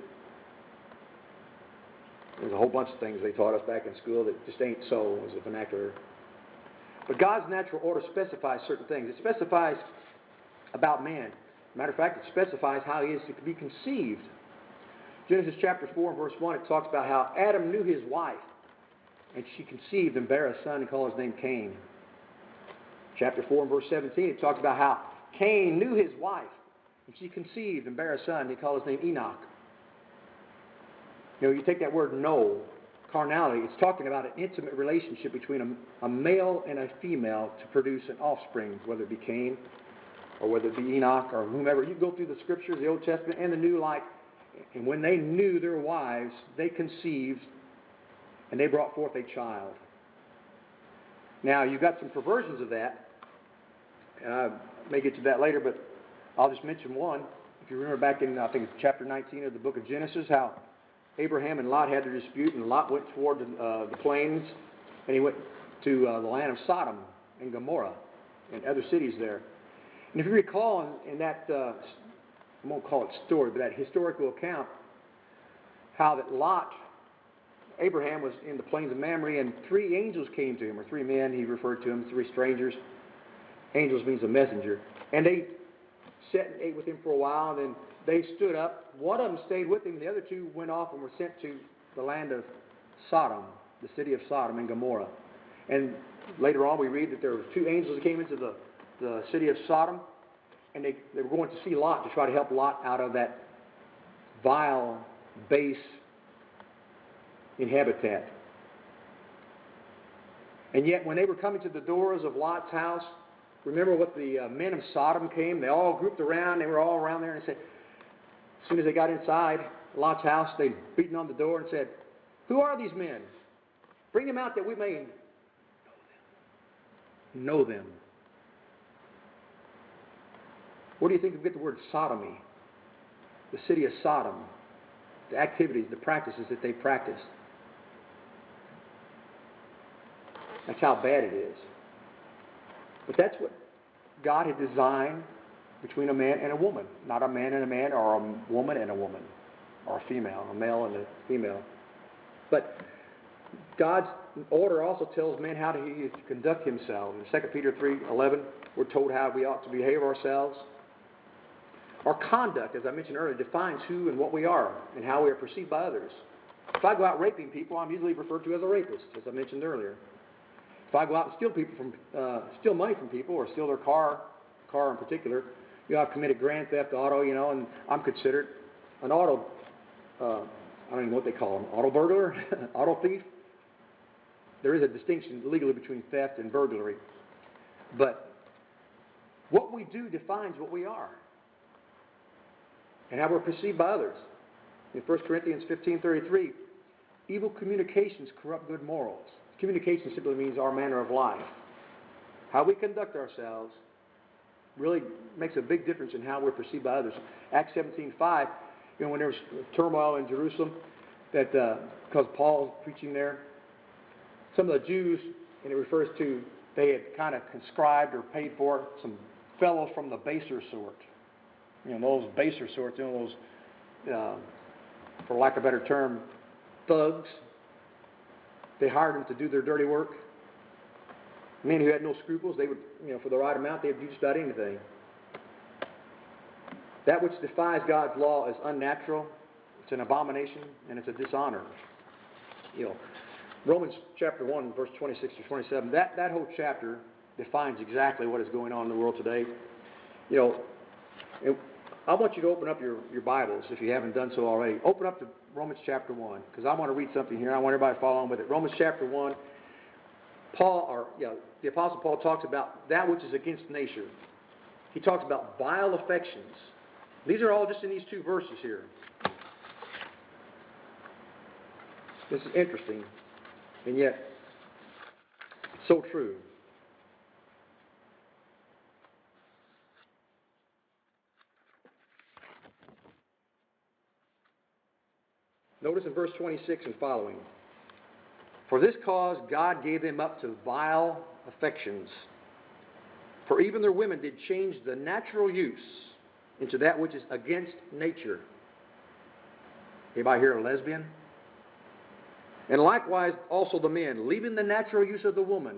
A: There's a whole bunch of things they taught us back in school that just ain't so as a vernacular. But God's natural order specifies certain things. It specifies about man. Matter of fact, it specifies how he is to be conceived. Genesis chapter 4 and verse 1, it talks about how Adam knew his wife, and she conceived and bare a son and called his name Cain. Chapter 4 and verse 17, it talks about how Cain knew his wife, and she conceived and bare a son, and he called his name Enoch. You take that word know, carnality, it's talking about an intimate relationship between a male and a female to produce an offspring, whether it be Cain or whether it be Enoch or whomever. You go through the Scriptures, the Old Testament and the New, and when they knew their wives, they conceived and they brought forth a child. Now, you've got some perversions of that, and I may get to that later, but I'll just mention one. If you remember back in, I think it's chapter 19 of the book of Genesis, how Abraham and Lot had their dispute, and Lot went toward the plains, and he went to the land of Sodom and Gomorrah and other cities there. And if you recall in that, I won't call it story, but that historical account, how that Abraham was in the plains of Mamre, and 3 angels came to him, or 3 men, he referred to them, 3 strangers. Angels means a messenger. And they sat and ate with him for a while, and then they stood up. One of them stayed with him, and the other 2 went off and were sent to the land of Sodom, the city of Sodom and Gomorrah. And later on we read that there were 2 angels that came into the city of Sodom, and they were going to see Lot to try to help Lot out of that vile, base habitat. And yet when they were coming to the doors of Lot's house, remember what the men of Sodom came? They all grouped around. They were all around there and said, as soon as they got inside Lot's house, they beaten on the door and said, "Who are these men? Bring them out that we may know them." What do you think we get the word sodomy? The city of Sodom. The activities, the practices that they practiced. That's how bad it is. But that's what God had designed between a man and a woman. Not a man and a man, or a woman and a woman. Or a female, a male and a female. But God's order also tells men how to conduct himself. In 2 Peter 3:11, we're told how we ought to behave ourselves. Our conduct, as I mentioned earlier, defines who and what we are and how we are perceived by others. If I go out raping people, I'm usually referred to as a rapist, as I mentioned earlier. If I go out and steal money from people, or steal their car in particular, I've committed grand theft auto, and I'm considered an auto, I don't even know what they call them, auto burglar, auto thief. There is a distinction legally between theft and burglary. But what we do defines what we are and how we're perceived by others. In 1 Corinthians 15:33, evil communications corrupt good morals. Communication simply means our manner of life. How we conduct ourselves really makes a big difference in how we're perceived by others. Acts 17:5, when there was turmoil in Jerusalem, that because Paul's preaching there, some of the Jews, and it refers to, they had kind of conscribed or paid for some fellows from the baser sort. Those baser sorts, those, for lack of a better term, thugs. They hired them to do their dirty work. Men who had no scruples, they would, for the right amount, they would do just about anything. That which defies God's law is unnatural, it's an abomination, and it's a dishonor. Romans chapter 1, verse 26 to 27, that whole chapter defines exactly what is going on in the world today. I want you to open up your Bibles, if you haven't done so already. Open up to Romans chapter 1, because I want to read something here. I want everybody to follow on with it. Romans chapter 1, the Apostle Paul talks about that which is against nature. He talks about vile affections. These are all just in these two verses here. This is interesting, and yet so true. Notice in verse 26 and following. For this cause God gave them up to vile affections. For even their women did change the natural use into that which is against nature. Anybody here a lesbian? And likewise also the men, leaving the natural use of the woman,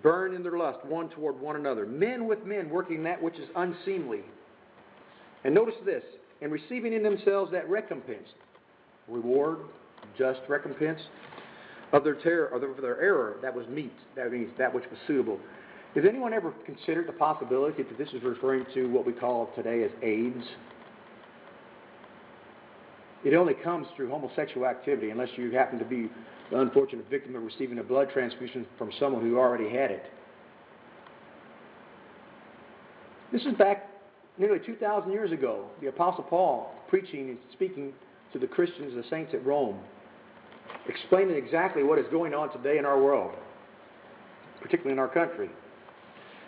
A: burn in their lust one toward one another. Men with men working that which is unseemly. And notice this. And receiving in themselves that recompense, reward, just recompense, of their error that was meet. That means that which was suitable. Has anyone ever considered the possibility that this is referring to what we call today as AIDS? It only comes through homosexual activity unless you happen to be the unfortunate victim of receiving a blood transfusion from someone who already had it. This is back nearly 2,000 years ago, the Apostle Paul preaching and speaking to the Christians, the saints at Rome, explaining exactly what is going on today in our world, particularly in our country.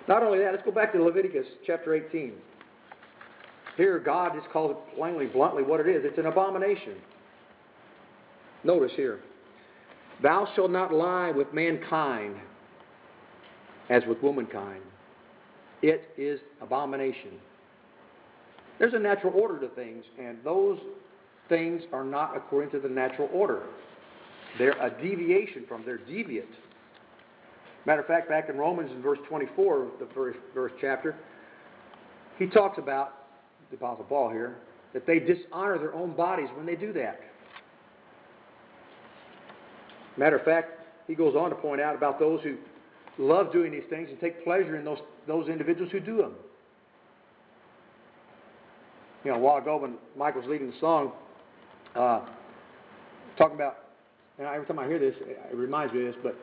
A: Not only that, let's go back to Leviticus chapter 18. Here, God just calls it plainly, bluntly what it is. It's an abomination. Notice here, thou shalt not lie with mankind as with womankind. It is abomination. There's a natural order to things, and those things are not according to the natural order. They're a deviation from, they're deviant. Matter of fact, back in Romans in verse 24, the first chapter, he talks about, the Apostle Paul here, that they dishonor their own bodies when they do that. Matter of fact, he goes on to point out about those who love doing these things and take pleasure in those individuals who do them. A while ago when Mike was leading the song, talking about, and every time I hear this, it reminds me of this, but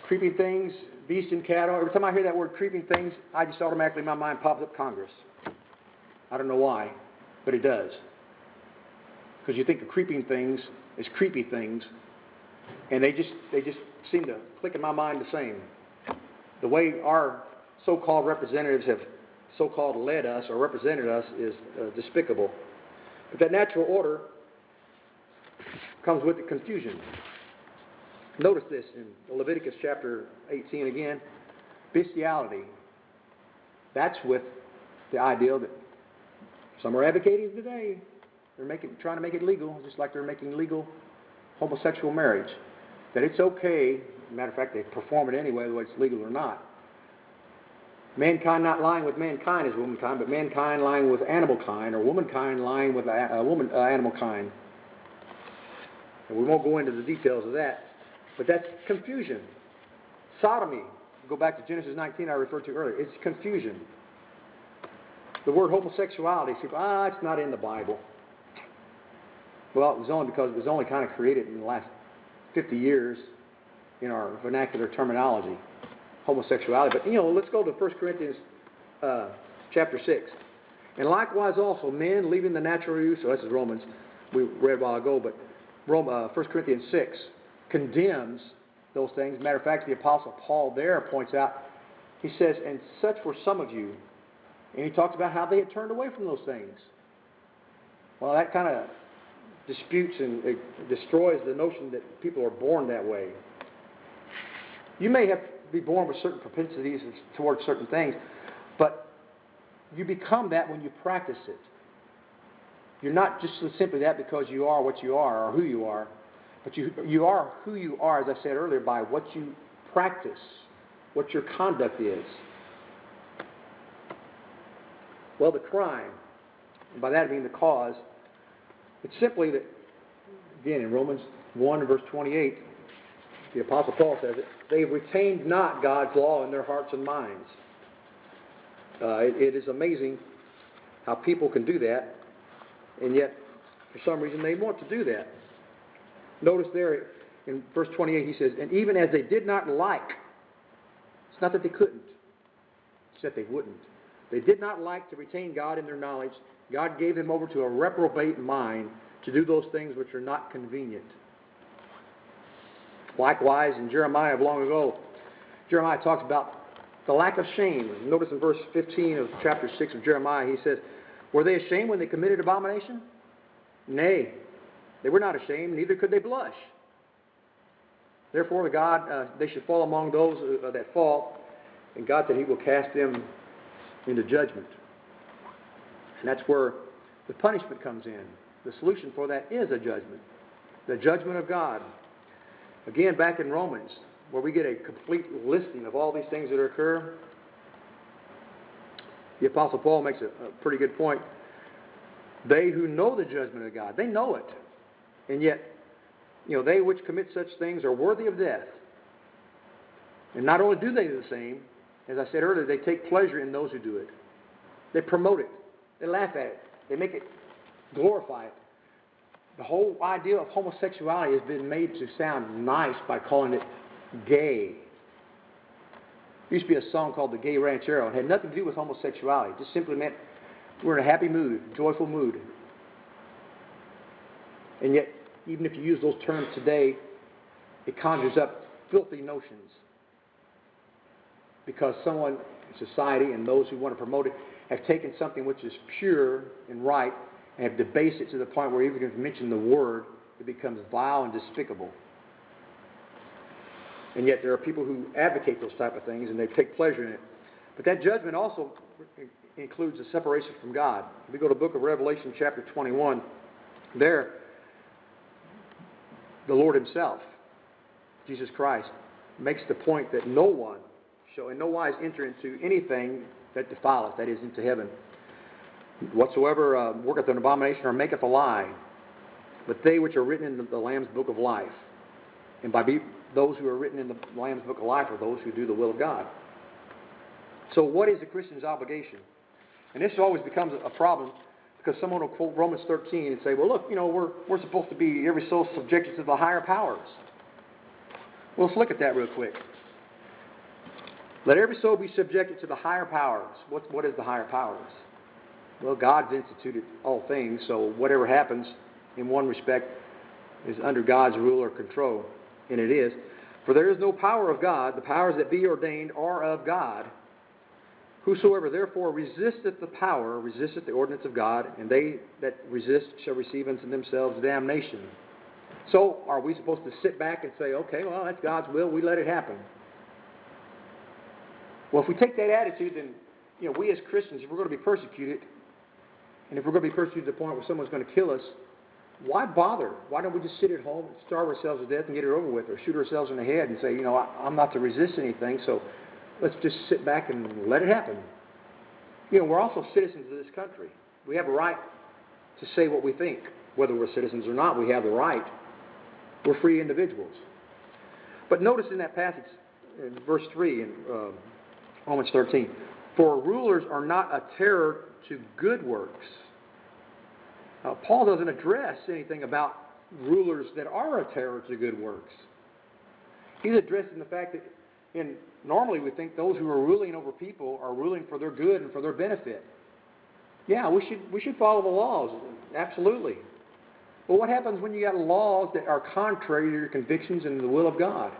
A: creeping things, beast and cattle. Every time I hear that word creeping things, I just automatically, my mind pops up Congress. I don't know why, but it does. Because you think of creeping things as creepy things, and they just seem to click in my mind the same. The way our so-called representatives have so-called led us or represented us is despicable. But that natural order comes with the confusion. Notice this in Leviticus chapter 18 again. Bestiality. That's with the ideal that some are advocating today. They're trying to make it legal, just like they're making legal homosexual marriage. That it's okay. Matter of fact, they perform it anyway, whether it's legal or not. Mankind not lying with mankind is womankind, but mankind lying with animal kind, or womankind lying with animal kind. And we won't go into the details of that, but that's confusion. Sodomy, go back to Genesis 19 I referred to earlier, it's confusion. The word homosexuality, people, it's not in the Bible. Well, it was only because it was only kind of created in the last 50 years in our vernacular terminology, homosexuality. But, let's go to 1 Corinthians chapter 6. And likewise also, men leaving the natural use, so this is Romans, we read a while ago, but 1 Corinthians 6 condemns those things. Matter of fact, the Apostle Paul there points out, he says, and such were some of you. And he talks about how they had turned away from those things. Well, that kind of disputes and destroys the notion that people are born that way. You may have to be born with certain propensities towards certain things, but you become that when you practice it. You're not just simply that because you are what you are or who you are, but you are who you are, as I said earlier, by what you practice, what your conduct is. Well, the crime, and by that I mean the cause, it's simply that, again, in Romans 1 verse 28, the Apostle Paul says it, they retained not God's law in their hearts and minds. It is amazing how people can do that, and yet, for some reason, they want to do that. Notice there in verse 28, he says, and even as they did not like, it's not that they couldn't, it's that they wouldn't. They did not like to retain God in their knowledge. God gave them over to a reprobate mind to do those things which are not convenient. Likewise, in Jeremiah of long ago, Jeremiah talks about the lack of shame. Notice in verse 15 of chapter 6 of Jeremiah, he says, were they ashamed when they committed abomination? Nay, they were not ashamed, neither could they blush. Therefore, God, they should fall among those that fall, and God said he will cast them into judgment. And that's where the punishment comes in. The solution for that is a judgment. The judgment of God. Again, back in Romans, where we get a complete listing of all these things that occur, the Apostle Paul makes a pretty good point. They who know the judgment of God, they know it. And yet, they which commit such things are worthy of death. And not only do they do the same, as I said earlier, they take pleasure in those who do it. They promote it. They laugh at it. They make it, glorify it. The whole idea of homosexuality has been made to sound nice by calling it gay. There used to be a song called The Gay Ranchero. It had nothing to do with homosexuality. It just simply meant we're in a happy mood, joyful mood. And yet, even if you use those terms today, it conjures up filthy notions. Because someone in society and those who want to promote it have taken something which is pure and right and have debased it to the point where even if you mention the word, it becomes vile and despicable. And yet there are people who advocate those type of things and they take pleasure in it. But that judgment also includes a separation from God. If we go to the book of Revelation chapter 21, there the Lord himself, Jesus Christ, makes the point that no one shall in no wise enter into anything that defileth, that is, into heaven. Whatsoever worketh an abomination or maketh a lie, but they which are written in the Lamb's book of life. And by those who are written in the Lamb's book of life are those who do the will of God. So what is a Christian's obligation? And this always becomes a problem because someone will quote Romans 13 and say, well, look, we're supposed to be every soul subjected to the higher powers. Well, let's look at that real quick. Let every soul be subjected to the higher powers. What is the higher powers? Well, God's instituted all things, so whatever happens in one respect is under God's rule or control, and it is. For there is no power of God. The powers that be ordained are of God. Whosoever therefore resisteth the power, resisteth the ordinance of God, and they that resist shall receive unto themselves damnation. So, are we supposed to sit back and say, okay, well, that's God's will, we let it happen? Well, if we take that attitude, then, we as Christians, if we're going to be persecuted, and if we're going to be persecuted to the point where someone's going to kill us, why bother? Why don't we just sit at home and starve ourselves to death and get it over with, or shoot ourselves in the head and say, I'm not to resist anything, so let's just sit back and let it happen. We're also citizens of this country. We have a right to say what we think. Whether we're citizens or not, we have the right. We're free individuals. But notice in that passage, in verse 3 in Romans 13, for rulers are not a terror to good works. Paul doesn't address anything about rulers that are a terror to good works. He's addressing the fact that normally we think those who are ruling over people are ruling for their good and for their benefit. Yeah, we should follow the laws, absolutely. But what happens when you got laws that are contrary to your convictions and the will of God?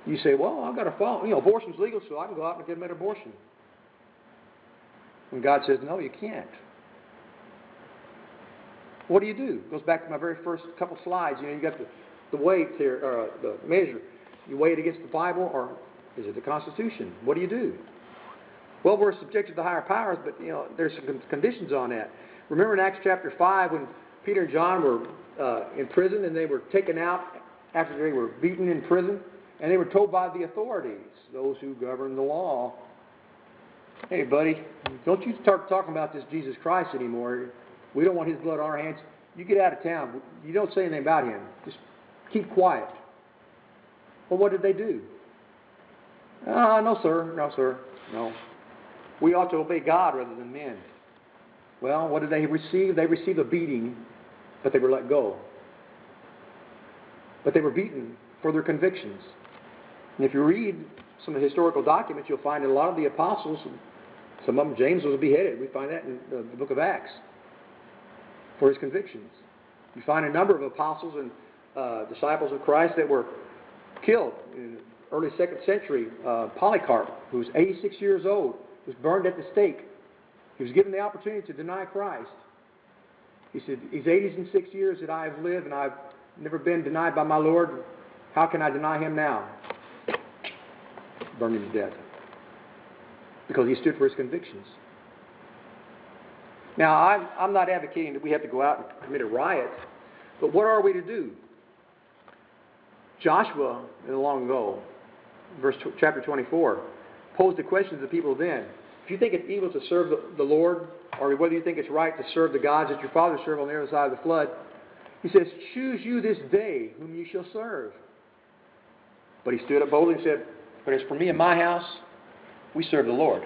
A: You say, well, I've got to follow. Abortion's legal, so I can go out and get an abortion. When God says, no, you can't. What do? It goes back to my very first couple slides. You got the weight here, or the measure. You weigh it against the Bible, or is it the Constitution? What do? Well, we're subjected to the higher powers, but there's some conditions on that. Remember in Acts chapter 5 when Peter and John were in prison and they were taken out after they were beaten in prison, and they were told by the authorities, those who govern the law, hey, buddy, don't you start talking about this Jesus Christ anymore. We don't want his blood on our hands. You get out of town. You don't say anything about him. Just keep quiet. Well, what did they do? No, sir. No. We ought to obey God rather than men. Well, what did they receive? They received a beating, but they were let go. But they were beaten for their convictions. And if you read some of the historical documents, you'll find that a lot of the apostles, some of them, James was beheaded. We find that in the book of Acts for his convictions. You find a number of apostles and disciples of Christ that were killed in the early 2nd century. Polycarp, who was 86 years old, was burned at the stake. He was given the opportunity to deny Christ. He said, these 86 years that I have lived and I've never been denied by my Lord, how can I deny him now? Burned him to death. Because he stood for his convictions. Now, I'm not advocating that we have to go out and commit a riot, but what are we to do? Joshua, long ago, chapter 24, posed the question to the people then. If you think it's evil to serve the Lord, or whether you think it's right to serve the gods that your fathers served on the other side of the flood, he says, choose you this day whom you shall serve. But he stood up boldly and said, but as for me and my house, we serve the Lord.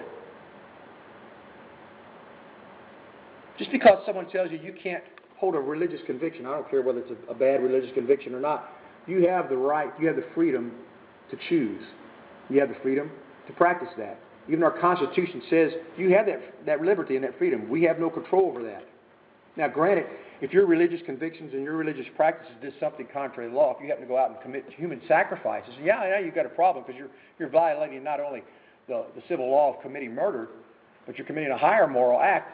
A: Just because someone tells you can't hold a religious conviction, I don't care whether it's a bad religious conviction or not, you have the right, you have the freedom to choose. You have the freedom to practice that. Even our Constitution says you have that liberty and that freedom. We have no control over that. Now, granted, if your religious convictions and your religious practices did something contrary to the law, if you happen to go out and commit human sacrifices, yeah, you've got a problem because you're violating not only the civil law of committing murder, but you're committing a higher moral act.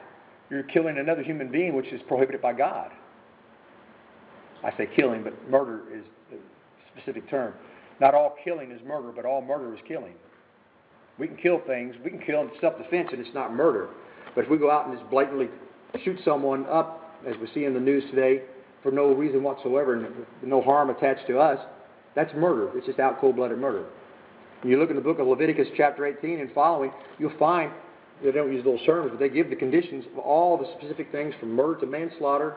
A: You're killing another human being, which is prohibited by God. I say killing, but murder is a specific term. Not all killing is murder, but all murder is killing. We can kill things. We can kill in self-defense, and it's not murder. But if we go out and just blatantly shoot someone up, as we see in the news today, for no reason whatsoever, and no harm attached to us, that's murder. It's just out cold-blooded murder. When you look in the book of Leviticus chapter 18 and following, you'll find they don't use those terms, but they give the conditions of all the specific things from murder to manslaughter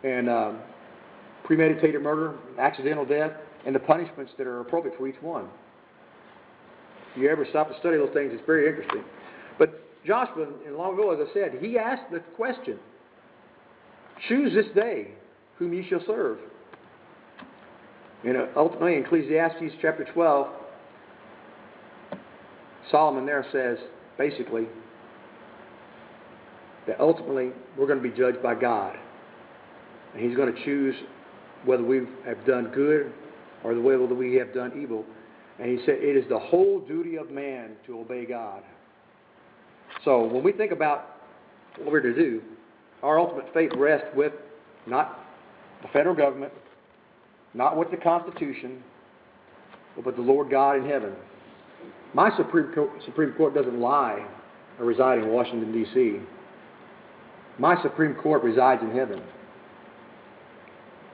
A: and premeditated murder, accidental death, and the punishments that are appropriate for each one. If you ever stop to study those things, it's very interesting. But Joshua, long ago, as I said, he asked the question, choose this day whom ye shall serve. And ultimately, in Ecclesiastes chapter 12, Solomon there says, basically, that ultimately we're going to be judged by God. And He's going to choose whether we have done good or whether we have done evil. And He said it is the whole duty of man to obey God. So when we think about what we're to do, our ultimate faith rests with not the federal government, not with the Constitution, but with the Lord God in heaven. My Supreme Court doesn't lie or reside in Washington, D.C. My Supreme Court resides in heaven.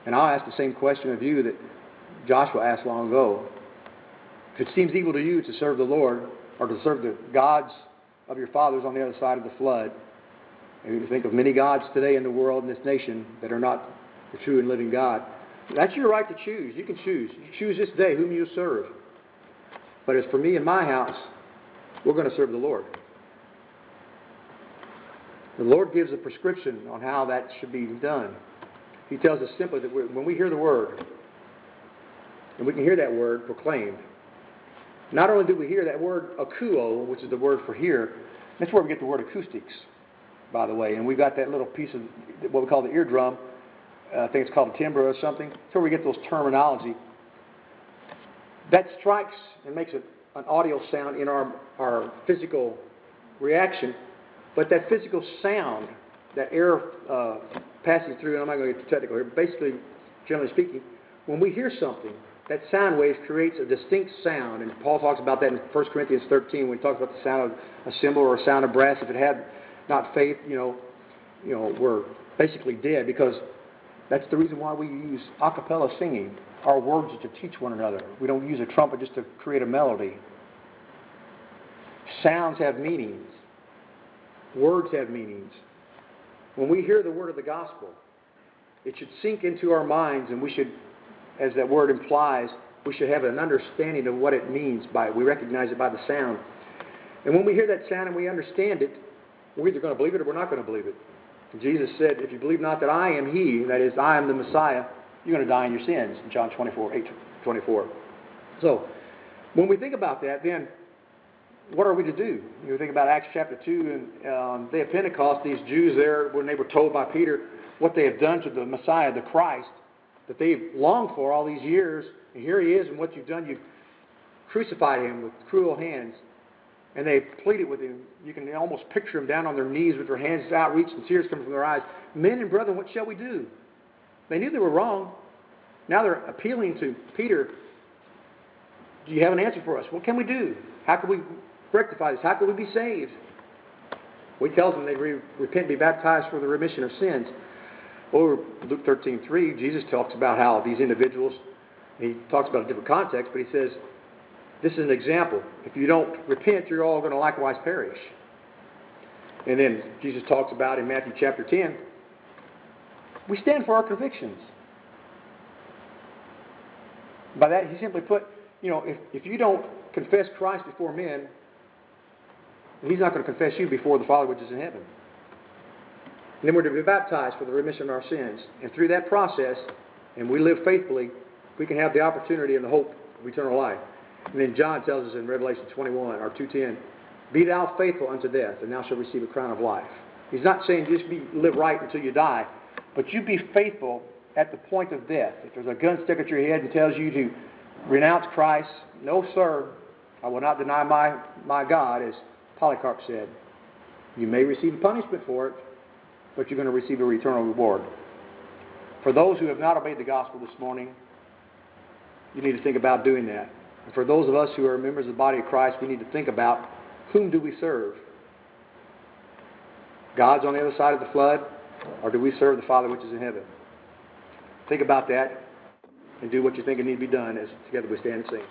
A: And I'll ask the same question of you that Joshua asked long ago. If it seems evil to you to serve the Lord or to serve the gods of your fathers on the other side of the flood, and you think of many gods today in the world, in this nation, that are not the true and living God, that's your right to choose. You can choose. You choose this day whom you serve. But as for me and my house, we're going to serve the Lord. The Lord gives a prescription on how that should be done. He tells us simply that when we hear the Word, and we can hear that Word proclaimed, not only do we hear that word akuo, which is the word for hear, that's where we get the word acoustics, by the way. And we've got that little piece of what we call the eardrum. I think it's called a timbre or something. That's where we get those terminology. That strikes and makes an audio sound in our physical reaction. But that physical sound, that air passing through, and I'm not going to get too technical here, but basically, generally speaking, when we hear something, that sound wave creates a distinct sound. And Paul talks about that in 1 Corinthians 13 when he talks about the sound of a cymbal or a sound of brass. If it had not faith, we're basically dead, because that's the reason why we use a cappella singing. Our words are to teach one another. We don't use a trumpet just to create a melody. Sounds have meanings. Words have meanings. When we hear the word of the gospel, it should sink into our minds, and we should, as that word implies, we should have an understanding of what it means. We recognize it by the sound. And when we hear that sound and we understand it, we're either going to believe it or we're not going to believe it. Jesus said, if you believe not that I am He, that is, I am the Messiah, you're going to die in your sins, in John 8:24. So, when we think about that, then, what are we to do? You think about Acts chapter 2, and on the day of Pentecost, these Jews there, when they were told by Peter what they have done to the Messiah, the Christ, that they've longed for all these years, and here He is, and what you've done, you've crucified Him with cruel hands. And they pleaded with Him. You can almost picture them down on their knees with their hands outreached and tears coming from their eyes. Men and brethren, what shall we do? They knew they were wrong. Now they're appealing to Peter. Do you have an answer for us? What can we do? How can we rectify this? How can we be saved? Well, He tells them they repent and be baptized for the remission of sins. Over Luke 13:3, Jesus talks about how these individuals, He talks about a different context, but He says, this is an example. If you don't repent, you're all going to likewise perish. And then Jesus talks about in Matthew chapter 10, we stand for our convictions. By that, He simply put, if you don't confess Christ before men, He's not going to confess you before the Father which is in heaven. And then we're to be baptized for the remission of our sins. And through that process, and we live faithfully, we can have the opportunity and the hope of eternal life. And then John tells us in Revelation 21, or 2:10, be thou faithful unto death, and thou shalt receive a crown of life. He's not saying just live right until you die, but you be faithful at the point of death. If there's a gun stuck at your head and tells you to renounce Christ, no, sir, I will not deny my God, as Polycarp said. You may receive a punishment for it, but you're going to receive an eternal reward. For those who have not obeyed the gospel this morning, you need to think about doing that. And for those of us who are members of the body of Christ, we need to think about, whom do we serve? God's on the other side of the flood, or do we serve the Father which is in heaven? Think about that and do what you think it needs to be done as together we stand and sing.